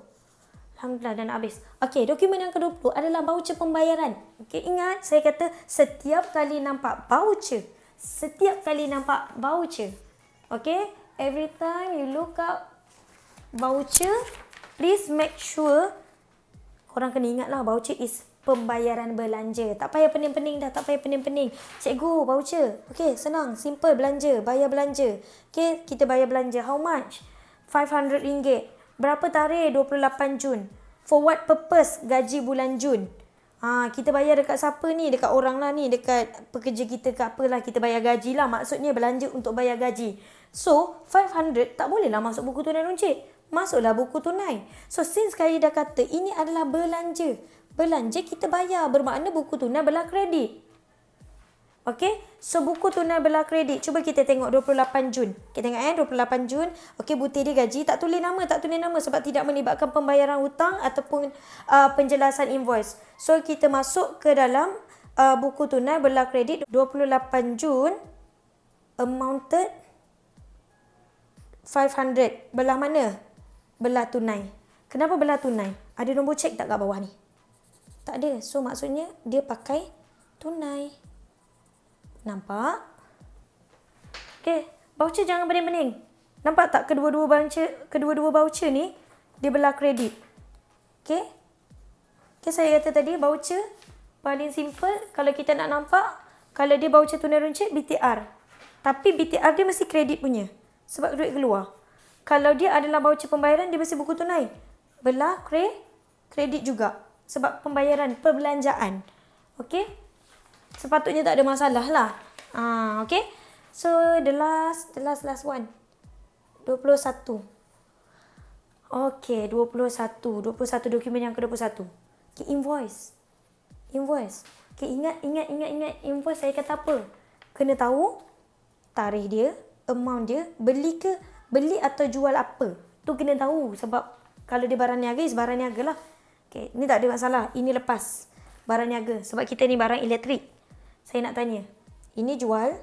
Alhamdulillah dah nak habis. Okey, dokumen yang ke-20 adalah voucher pembayaran. Okey, ingat saya kata setiap kali nampak voucher. Setiap kali nampak voucher. Okey, every time you look up voucher, please make sure korang kena ingatlah voucher is pembayaran belanja. Tak payah pening-pening dah. Tak payah pening-pening. Cikgu, voucher. Okay, senang. Simple belanja. Bayar belanja. Okay, kita bayar belanja. How much? RM500. Berapa tarikh? 28 Jun. For what purpose? Gaji bulan Jun. Kita bayar dekat siapa ni? Dekat orang lah ni. Dekat pekerja kita ke apalah. Kita bayar gaji lah. Maksudnya belanja untuk bayar gaji. So, 500 tak bolehlah masuk buku tunai runcit. Masuklah buku tunai. So, since kali dah kata ini adalah belanja. Belanja kita bayar. Bermakna buku tunai belah kredit. Okey. So, buku tunai belah kredit. Cuba kita tengok 28 Jun. Kita tengok 28 Jun. Okey, butir dia gaji. Tak tulis nama. Tak tulis nama sebab tidak melibatkan pembayaran hutang ataupun penjelasan invoice. So, kita masuk ke dalam buku tunai belah kredit. 28 Jun. Amounted 500. Belah mana? Belah tunai. Kenapa belah tunai? Ada nombor cek tak kat bawah ni? Tak ada. So, maksudnya dia pakai tunai. Nampak? Okay. Voucher jangan pening-pening. Nampak tak kedua-dua voucher ni dia belah kredit. Okay. Okay, saya kata tadi voucher paling simple. Kalau kita nak nampak, kalau dia voucher tunai runcit, BTR. Tapi BTR dia mesti kredit punya. Sebab duit keluar. Kalau dia adalah voucher pembayaran, dia mesti buku tunai. Belah kredit juga. Sebab pembayaran perbelanjaan. Okey? Sepatutnya tak ada masalah lah. Okey? So, the last one. 21. Okey, 21 dokumen yang ke-21. Okay, invoice. Okay, ingat. Invoice saya kata apa? Kena tahu tarikh dia, amount dia, beli atau jual apa. Tu kena tahu sebab kalau dia barang niaga, barang niaga lah. Okay, ni tak ada masalah. Ini lepas barang niaga. Sebab kita ni barang elektrik. Saya nak tanya. Ini jual.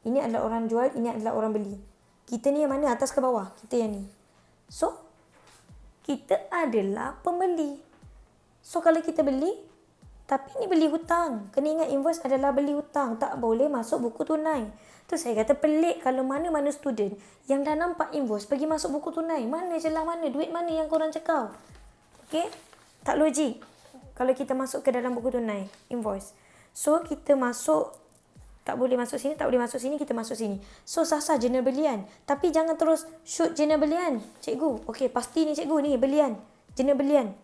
Ini adalah orang jual. Ini adalah orang beli. Kita ni yang mana? Atas ke bawah? Kita yang ni. So, kita adalah pembeli. So, kalau kita beli, tapi ni beli hutang. Kena ingat invoice adalah beli hutang. Tak boleh masuk buku tunai. Tu saya kata pelik kalau mana-mana student yang dah nampak invoice pergi masuk buku tunai. Mana je lah mana? Duit mana yang korang cekau? Okay? Tak logik kalau kita masuk ke dalam buku tunai, invoice. So, kita masuk Tak boleh masuk sini, tak boleh masuk sini, kita masuk sini. So sasar jurnal belian. Tapi jangan terus shoot jurnal belian. Cikgu, okey pasti ni cikgu ni belian. Jurnal belian.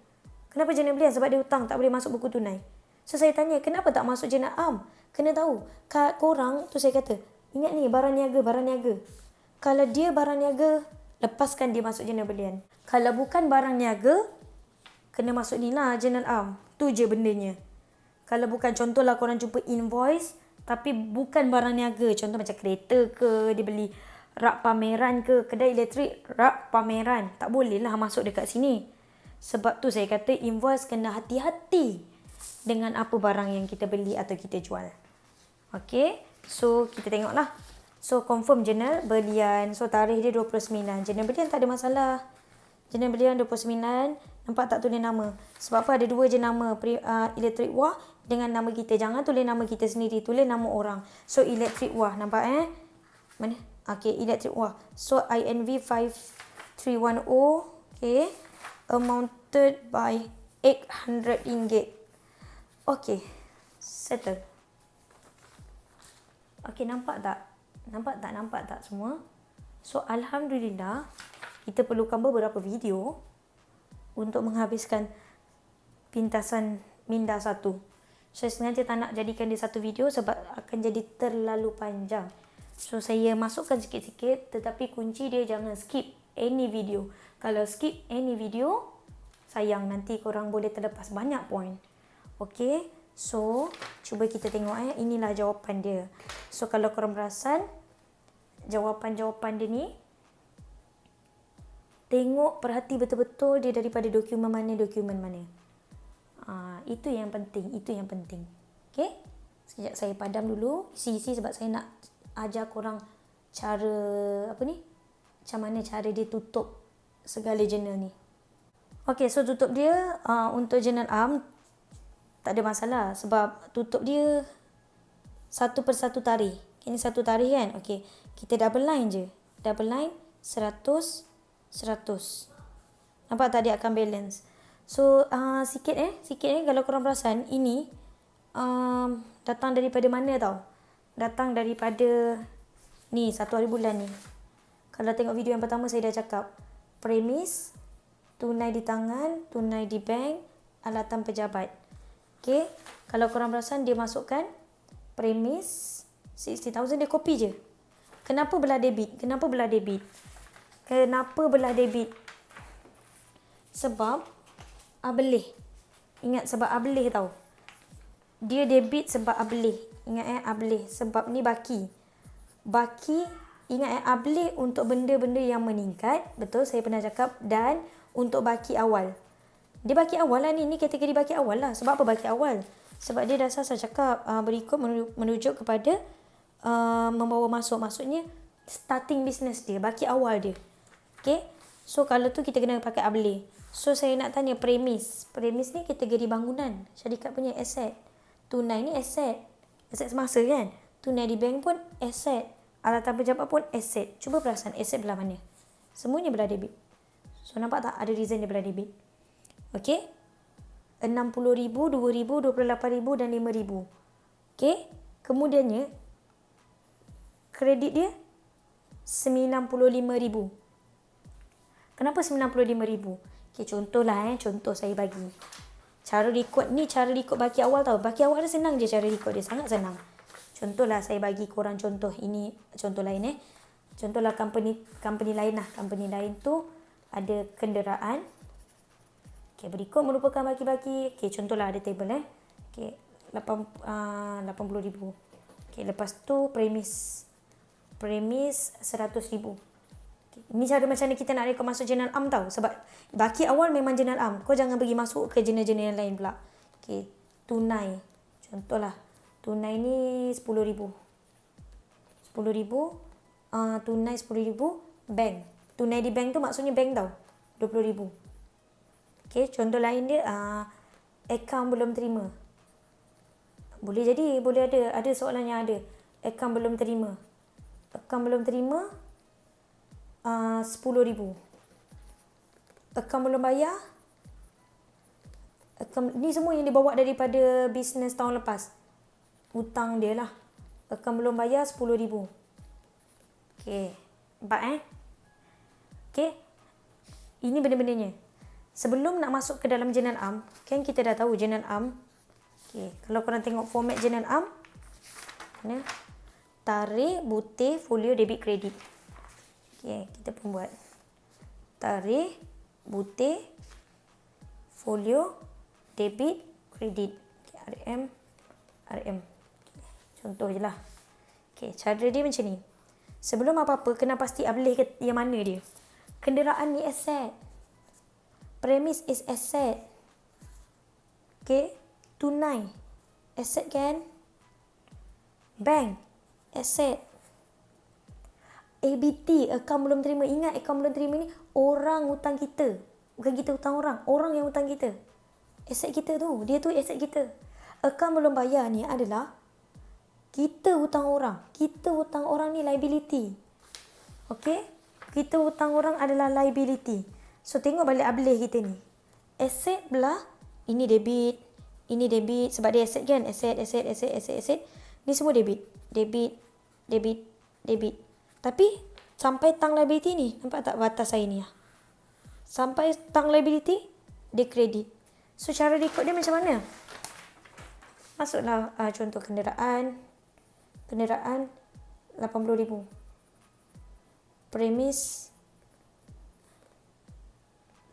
Kenapa jurnal belian? Sebab dia hutang, tak boleh masuk buku tunai. So saya tanya, kenapa tak masuk jurnal am? Kena tahu. Korang tu saya kata, ingat ni barang niaga, barang niaga. Kalau dia barang niaga, lepaskan dia masuk jurnal belian. Kalau bukan barang niaga, kena masuk ni lah jurnal am. Tu je bendanya. Kalau bukan, contohlah korang jumpa invoice tapi bukan barang niaga. Contoh macam kereta ke, dia beli rak pameran ke, kedai elektrik rak pameran. Tak boleh lah masuk dekat sini. Sebab tu saya kata invoice kena hati-hati dengan apa barang yang kita beli atau kita jual. Okay, so kita tengoklah. So confirm jurnal belian. So tarikh dia 29. Jurnal belian tak ada masalah. Jurnal belian 29. Nampak tak tulis nama? Sebab apa ada dua je nama, Electric Wah dengan nama kita. Jangan tulis nama kita sendiri, tulis nama orang. So Electric Wah, nampak Mana? Okay, Electric Wah. So INV 5310. Okay. Amounted by RM800. Okay. Settle. Okay, nampak tak? Nampak tak semua? So Alhamdulillah, kita perlukan beberapa video untuk menghabiskan pintasan minda 1. Saya sengaja tak nak jadikan dia satu video sebab akan jadi terlalu panjang. So saya masukkan sikit-sikit, tetapi kunci dia jangan skip any video. Kalau skip any video, sayang, nanti korang boleh terlepas banyak point. Okay, so cuba kita tengok inilah jawapan dia. So kalau korang perasan, jawapan-jawapan dia ni, tengok, perhati betul-betul dia daripada dokumen mana. Itu yang penting. Okay? Sekejap saya padam dulu. Isi sebab saya nak ajar korang cara, macam mana cara dia tutup segala jurnal ni. Okay, so tutup dia untuk jurnal am, tak ada masalah. Sebab tutup dia satu persatu tarikh. Ini satu tarikh kan? Okay, kita double line je. Double line, 100. Nampak tak dia akan balance. So sikit kalau korang perasan, ini datang daripada mana tau? Datang daripada ni, 1 hari bulan ni. Kalau tengok video yang pertama saya dah cakap, premis, tunai di tangan, tunai di bank, alatan pejabat. Okay, kalau korang perasan dia masukkan premis 60,000, dia copy je. Kenapa belah debit? Sebab abelih. Ingat, sebab abelih tau. Dia debit sebab abelih. Ingat abelih. Sebab ni baki. Ingat abelih untuk benda-benda yang meningkat. Betul, saya pernah cakap. Dan untuk baki awal. Dia baki awal lah ni. Ni kategori baki awal lah. Sebab apa baki awal? Sebab dia dasar saya cakap berikut menunjuk kepada membawa masuk. Maksudnya starting business dia. Baki awal dia. Okay. So kalau tu kita kena pakai abelih. So saya nak tanya premis. Premis ni kategori bangunan. Syarikat punya aset. Tunai ni aset. Aset semasa kan? Tunai di bank pun aset. Alatan pejabat pun aset. Cuba perasan aset belah mana? Semuanya belah debit. So nampak tak ada reason dia belah debit? Okay. 60,000, 2,000, 28,000 dan 5,000. Okay. Kemudiannya kredit dia 95,000. Kenapa 95,000? Okay, contohlah contoh saya bagi. Cara record ni, cara record baki awal tau. Baki awal dia senang je cara record dia. Sangat senang. Contohlah saya bagi korang contoh. Ini contoh lain Contohlah company lain lah. Company lain tu ada kenderaan. Okay, berikut merupakan baki-baki. Okay, contohlah ada table Okay, 80,000. Okay, lepas tu premis 100,000. Ini cara macam mana kita nak rekod masuk jurnal am tau. Sebab baki awal memang jurnal am. Kau jangan pergi masuk ke jurnal-jurnal yang lain pula. Okay, tunai. Contohlah, tunai ni 10,000. 10,000. Tunai 10,000. Bank. Tunai di bank tu maksudnya bank tau. 20,000. Okay, contoh lain dia, account belum terima. Boleh jadi, boleh ada. Ada soalan yang ada. Account belum terima. 10,000. Account belum bayar. Ni semua yang dibawa daripada bisnes tahun lepas. Hutang dia lah. Account belum bayar RM10,000. Okay. Nampak Okay. Ini benda-bendanya. Sebelum nak masuk ke dalam journal am, kan kita dah tahu journal am. Okay. Kalau korang tengok format journal am, tarikh, butir, folio, debit, kredit. Okay. Kita pun buat. Tarikh, butir, folio, debit, kredit. Okay. RM. Okay. Contoh je lah. Okay. Cara dia macam ni. Sebelum apa-apa, kena pasti boleh ke yang mana dia. Kenderaan ni aset. Premis is asset. Okay. Tunai. Asset kan? Bank. Asset. ABT. Account belum terima. Ingat account belum terima ni orang hutang kita. Bukan kita hutang orang. Orang yang hutang kita. Asset kita tu. Dia tu asset kita. Account belum bayar ni adalah kita hutang orang. Kita hutang orang ni liability. Okay. Kita hutang orang adalah liability. So, tengok balik ableh kita ni. Asset belah, ini debit. Ini debit. Sebab dia asset kan? Asset. Ni semua debit. Debit. Tapi, sampai tang liability ni. Nampak tak batas saya ni? Sampai tang liability, dia kredit. So, cara rekod dia macam mana? Masuklah contoh kenderaan. Kenderaan, RM80,000. Premis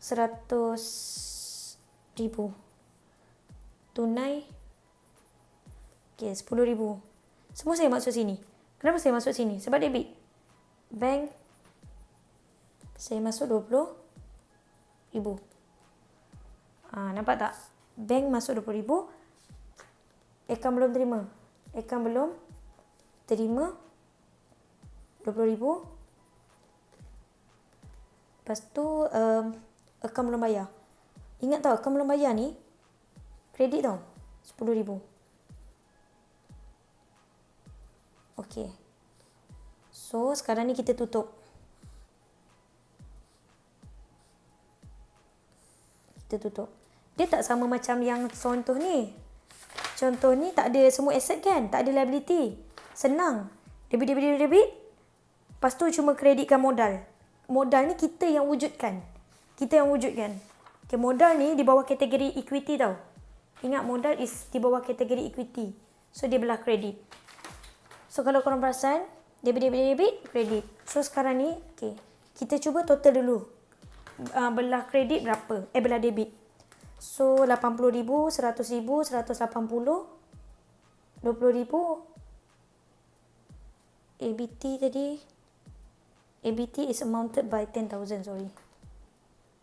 RM100,000. Tunai RM10,000. Semua saya masuk sini. Kenapa saya masuk sini? Sebab debit. Bank saya masuk RM20,000. Nampak tak? Bank masuk RM20,000. Account belum terima. Account belum terima RM20,000. Lepas tu account belum bayar. Ingat tau, account belum bayar ni kredit tau, RM10,000. Okay. So sekarang ni kita tutup. Dia tak sama macam yang contoh ni. Contoh ni tak ada semua asset kan, tak ada liability. Senang. Debit. Lepas tu cuma kreditkan modal. Modal ni kita yang wujudkan. Okay, modal ni di bawah kategori equity tau. Ingat, modal is di bawah kategori equity. So, dia belah kredit. So, kalau korang perasan, debit, kredit. So, sekarang ni, okay, kita cuba total dulu. Belah kredit berapa? Belah debit. So, RM80,000, RM100,000, RM180,000, RM20,000. ABT tadi. ABT is amounted by 10,000, sorry.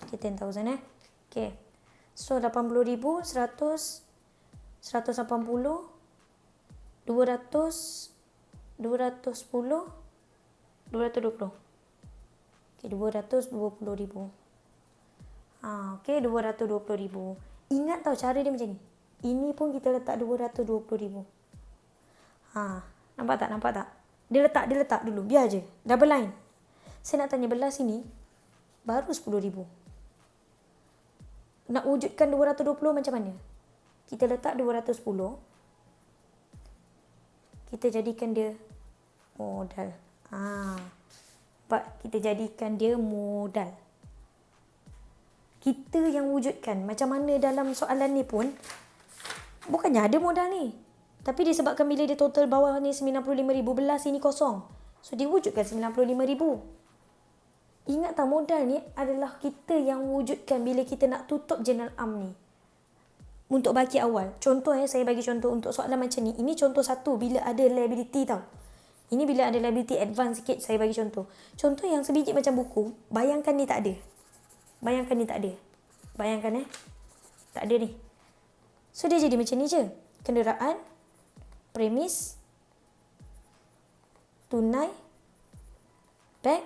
Okay, 10,000 Okay. So, RM80,000, 100, 180, 200, 210, 220. Okay, RM220,000. Okay, RM220,000. Ingat tau cara dia macam ni. Ini pun kita letak RM220,000. Nampak tak? Dia letak dulu. Biar je. Double line. Saya nak tanya belah sini, baru RM10,000. Nak wujudkan 220 macam mana? Kita letak 210. Kita jadikan dia modal. Kita jadikan dia modal. Kita yang wujudkan. Macam mana dalam soalan ni pun, bukannya ada modal ni. Tapi disebabkan bila dia total bawah ni 95,000, belah sini kosong. So, dia wujudkan 95,000. Ingat tak, modal ni adalah kita yang wujudkan bila kita nak tutup journal am ni. Untuk baki awal. Contoh saya bagi contoh untuk soalan macam ni. Ini contoh satu bila ada liability tau. Ini bila ada liability advance sikit saya bagi contoh. Contoh yang sebiji macam buku. Bayangkan ni tak ada. Bayangkan tak ada ni. So dia jadi macam ni je. Kenderaan, premis, tunai, bank,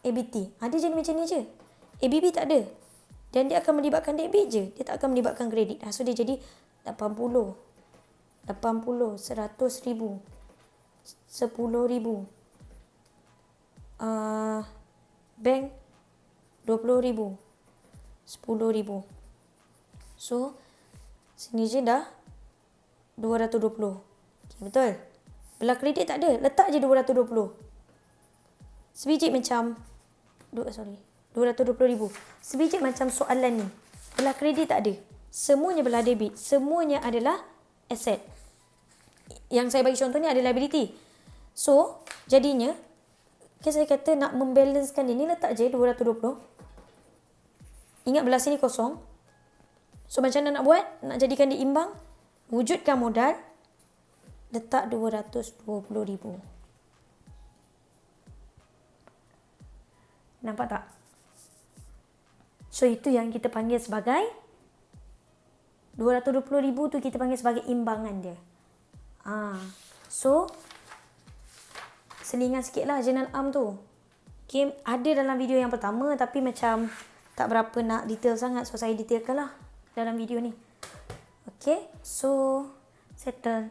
ABT. Dia jadi macam ni je. ABB tak ada. Dan dia akan melibatkan debit je. Dia tak akan melibatkan kredit. So dia jadi 80, 100,000, 10,000. Bank 20,000, 10,000. So sini je dah 220. Betul? Belah kredit tak ada. Letak je 220. Sebiji macam 220,000. Sebiji macam soalan ni. Belah kredit tak ada. Semuanya belah debit. Semuanya adalah aset. Yang saya bagi contoh ni ada liability. So, jadinya, saya kata nak membalancekan ini, letak je 220. Ingat belah sini kosong. So, macam mana nak buat? Nak jadikan dia imbang. Wujudkan modal. Letak 220,000. Nampak tak? So, itu yang kita panggil sebagai 220,000 tu kita panggil sebagai imbangan dia. So, selingan sikit lah journal arm tu. Okay, ada dalam video yang pertama tapi macam tak berapa nak detail sangat. So, saya detailkan lah dalam video ni. Okay, so settle.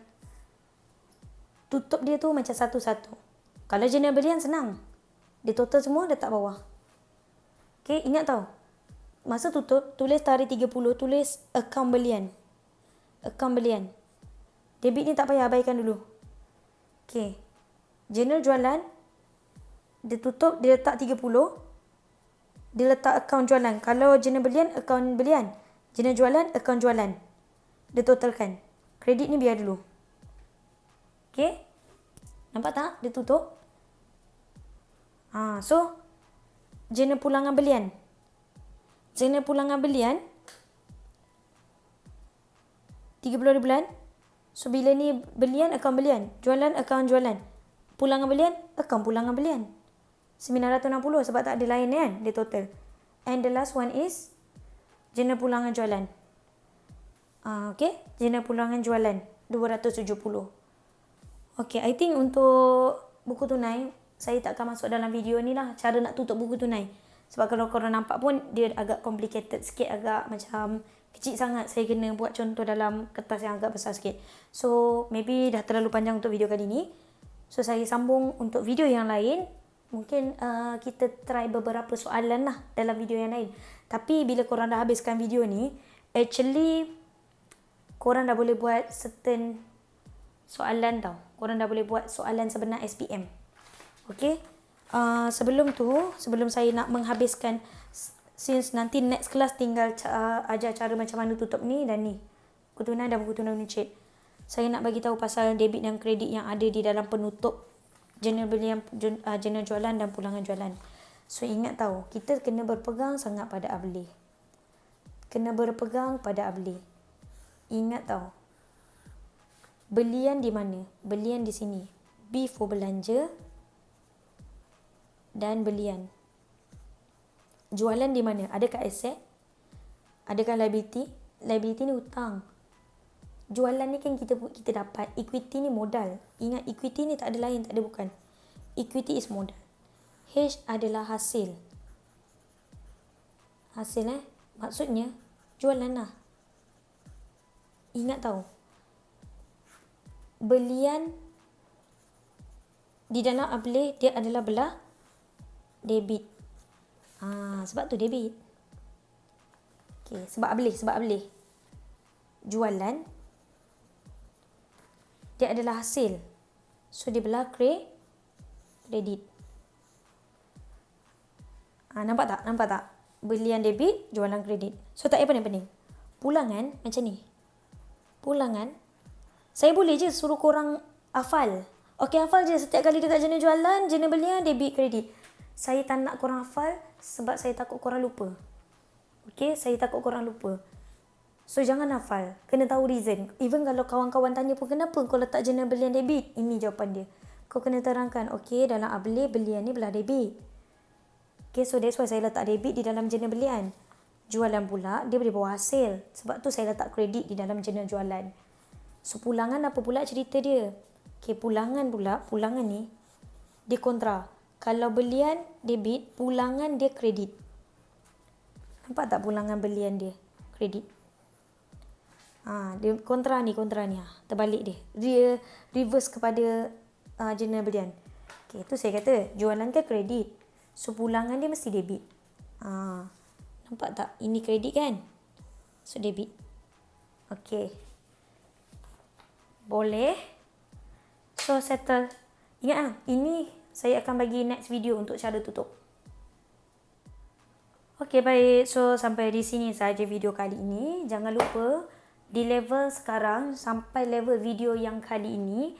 Tutup dia tu macam satu-satu. Kalau journal berian senang. Dia total semua letak bawah. Okay, ingat tau. Masa tutup, tulis tarikh 30, tulis akaun belian. Akaun belian. Debit ni tak payah, abaikan dulu. Okay. Journal jualan, dia tutup, dia letak 30. Dia letak akaun jualan. Kalau journal belian, akaun belian. Journal jualan, akaun jualan. Dia totalkan. Kredit ni biar dulu. Okay. Nampak tak? Dia tutup. So, journal pulangan belian. Journal pulangan belian 30 hari bulan. So, bila ni belian, akaun belian. Jualan, akaun jualan. Pulangan belian, akaun pulangan belian. 960 sebab tak ada lain kan. Dia total. And the last one is journal pulangan jualan. Okay. Journal pulangan jualan 270. Okay. I think untuk buku tunai, saya tak akan masuk dalam video ni lah. Cara nak tutup buku tunai. Sebab kalau korang nampak pun, dia agak complicated sikit. Agak macam kecil sangat. Saya kena buat contoh dalam kertas yang agak besar sikit. So, maybe dah terlalu panjang untuk video kali ni. So, saya sambung untuk video yang lain. Mungkin kita try beberapa soalan lah dalam video yang lain. Tapi, bila korang dah habiskan video ni, actually, korang dah boleh buat certain soalan tau. Korang dah boleh buat soalan sebenar SPM. Okay? Sebelum tu, sebelum saya nak menghabiskan, since nanti next class tinggal ajar cara macam mana tutup ni dan ni. Buku tunai dan buku tunai unicit. Saya nak bagi tahu pasal debit dan kredit yang ada di dalam penutup journal belian, journal jualan dan pulangan jualan. So, ingat tahu, kita kena berpegang sangat pada abli. Kena berpegang pada abli. Ingat tahu. Belian di mana? Belian di sini. B for belanja dan belian. Jualan di mana? Adakah aset? Adakah liability? Liability ni hutang. Jualan ni kan kita dapat. Equity ni modal. Ingat, equity ni tak ada lain, tak ada bukan. Equity is modal. H adalah hasil. Hasil maksudnya jualan lah. Ingat tahu. Belian di dalam abli dia adalah belah debit. Sebab tu debit. Okay, sebab abli. Jualan dia adalah hasil. So, dia belah kredit. Nampak tak? Belian debit, jualan kredit. So, tak payah pening-pening. Pulangan macam ni. Pulangan. Saya boleh je suruh korang hafal. Okay, hafal je. Setiap kali dekat jenis jualan, jenis belian, debit, kredit. Saya tak nak korang hafal sebab saya takut korang lupa. Okay, saya takut korang lupa. So, jangan hafal. Kena tahu reason. Even kalau kawan-kawan tanya pun, kenapa kau letak jenis belian debit? Ini jawapan dia. Kau kena terangkan. Okay, dalam abli, belian ni belah debit. Okay, so that's why saya letak debit di dalam jenis belian. Jualan pula, dia boleh bawa hasil. Sebab tu saya letak kredit di dalam jenis jualan. So, pulangan apa pula cerita dia? Okay, pulangan ni, dia kontra. Kalau belian debit, pulangan dia kredit. Nampak tak pulangan belian dia? Kredit. Dia kontra ni. Terbalik dia. Dia reverse kepada jenis belian. Okay, tu saya kata, jualan ke kredit. So, pulangan dia mesti debit. Nampak tak? Ini kredit kan? So, debit. Okay. Boleh. So settle. Ingat ini saya akan bagi next video untuk cara tutup. Okey, baik. So sampai di sini saja video kali ini. Jangan lupa di level sekarang sampai level video yang kali ini,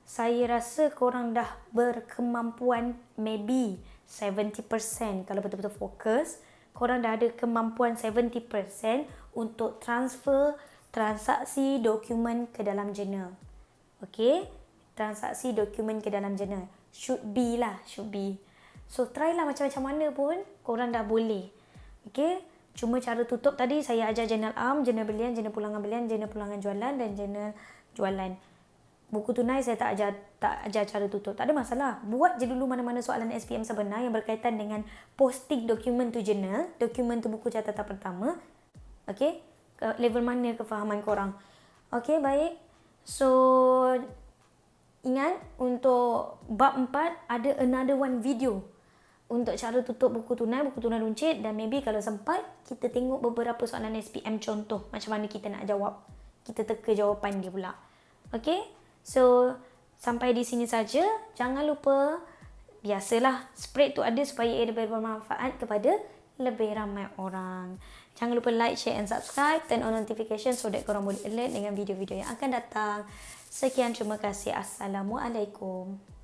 saya rasa korang dah berkemampuan maybe 70%. Kalau betul-betul fokus, korang dah ada kemampuan 70% untuk transfer transaksi dokumen ke dalam jurnal. Okey, transaksi dokumen ke dalam jurnal. Should be lah, should be. So try lah macam-macam mana pun korang dah boleh. Okey, cuma cara tutup tadi saya ajar jurnal am, jurnal belian, jurnal pulangan jualan dan jurnal jualan. Buku tunai saya tak ajar cara tutup. Tak ada masalah. Buat je dulu mana-mana soalan SPM sebenar yang berkaitan dengan posting dokumen tu jurnal, dokumen tu buku catatan pertama. Okey, level mana kefahaman korang. Okey, baik. So ingat untuk bab 4 ada another one video untuk cara tutup buku tunai runcit, dan maybe kalau sempat kita tengok beberapa soalan SPM contoh macam mana kita nak jawab. Kita teka jawapan dia pula. Okey? So sampai di sini saja. Jangan lupa, biasalah, spread tu ada supaya ia dapat bermanfaat kepada lebih ramai orang. Jangan lupa like, share and subscribe, turn on notification so that korang boleh alert dengan video-video yang akan datang. Sekian, terima kasih. Assalamualaikum.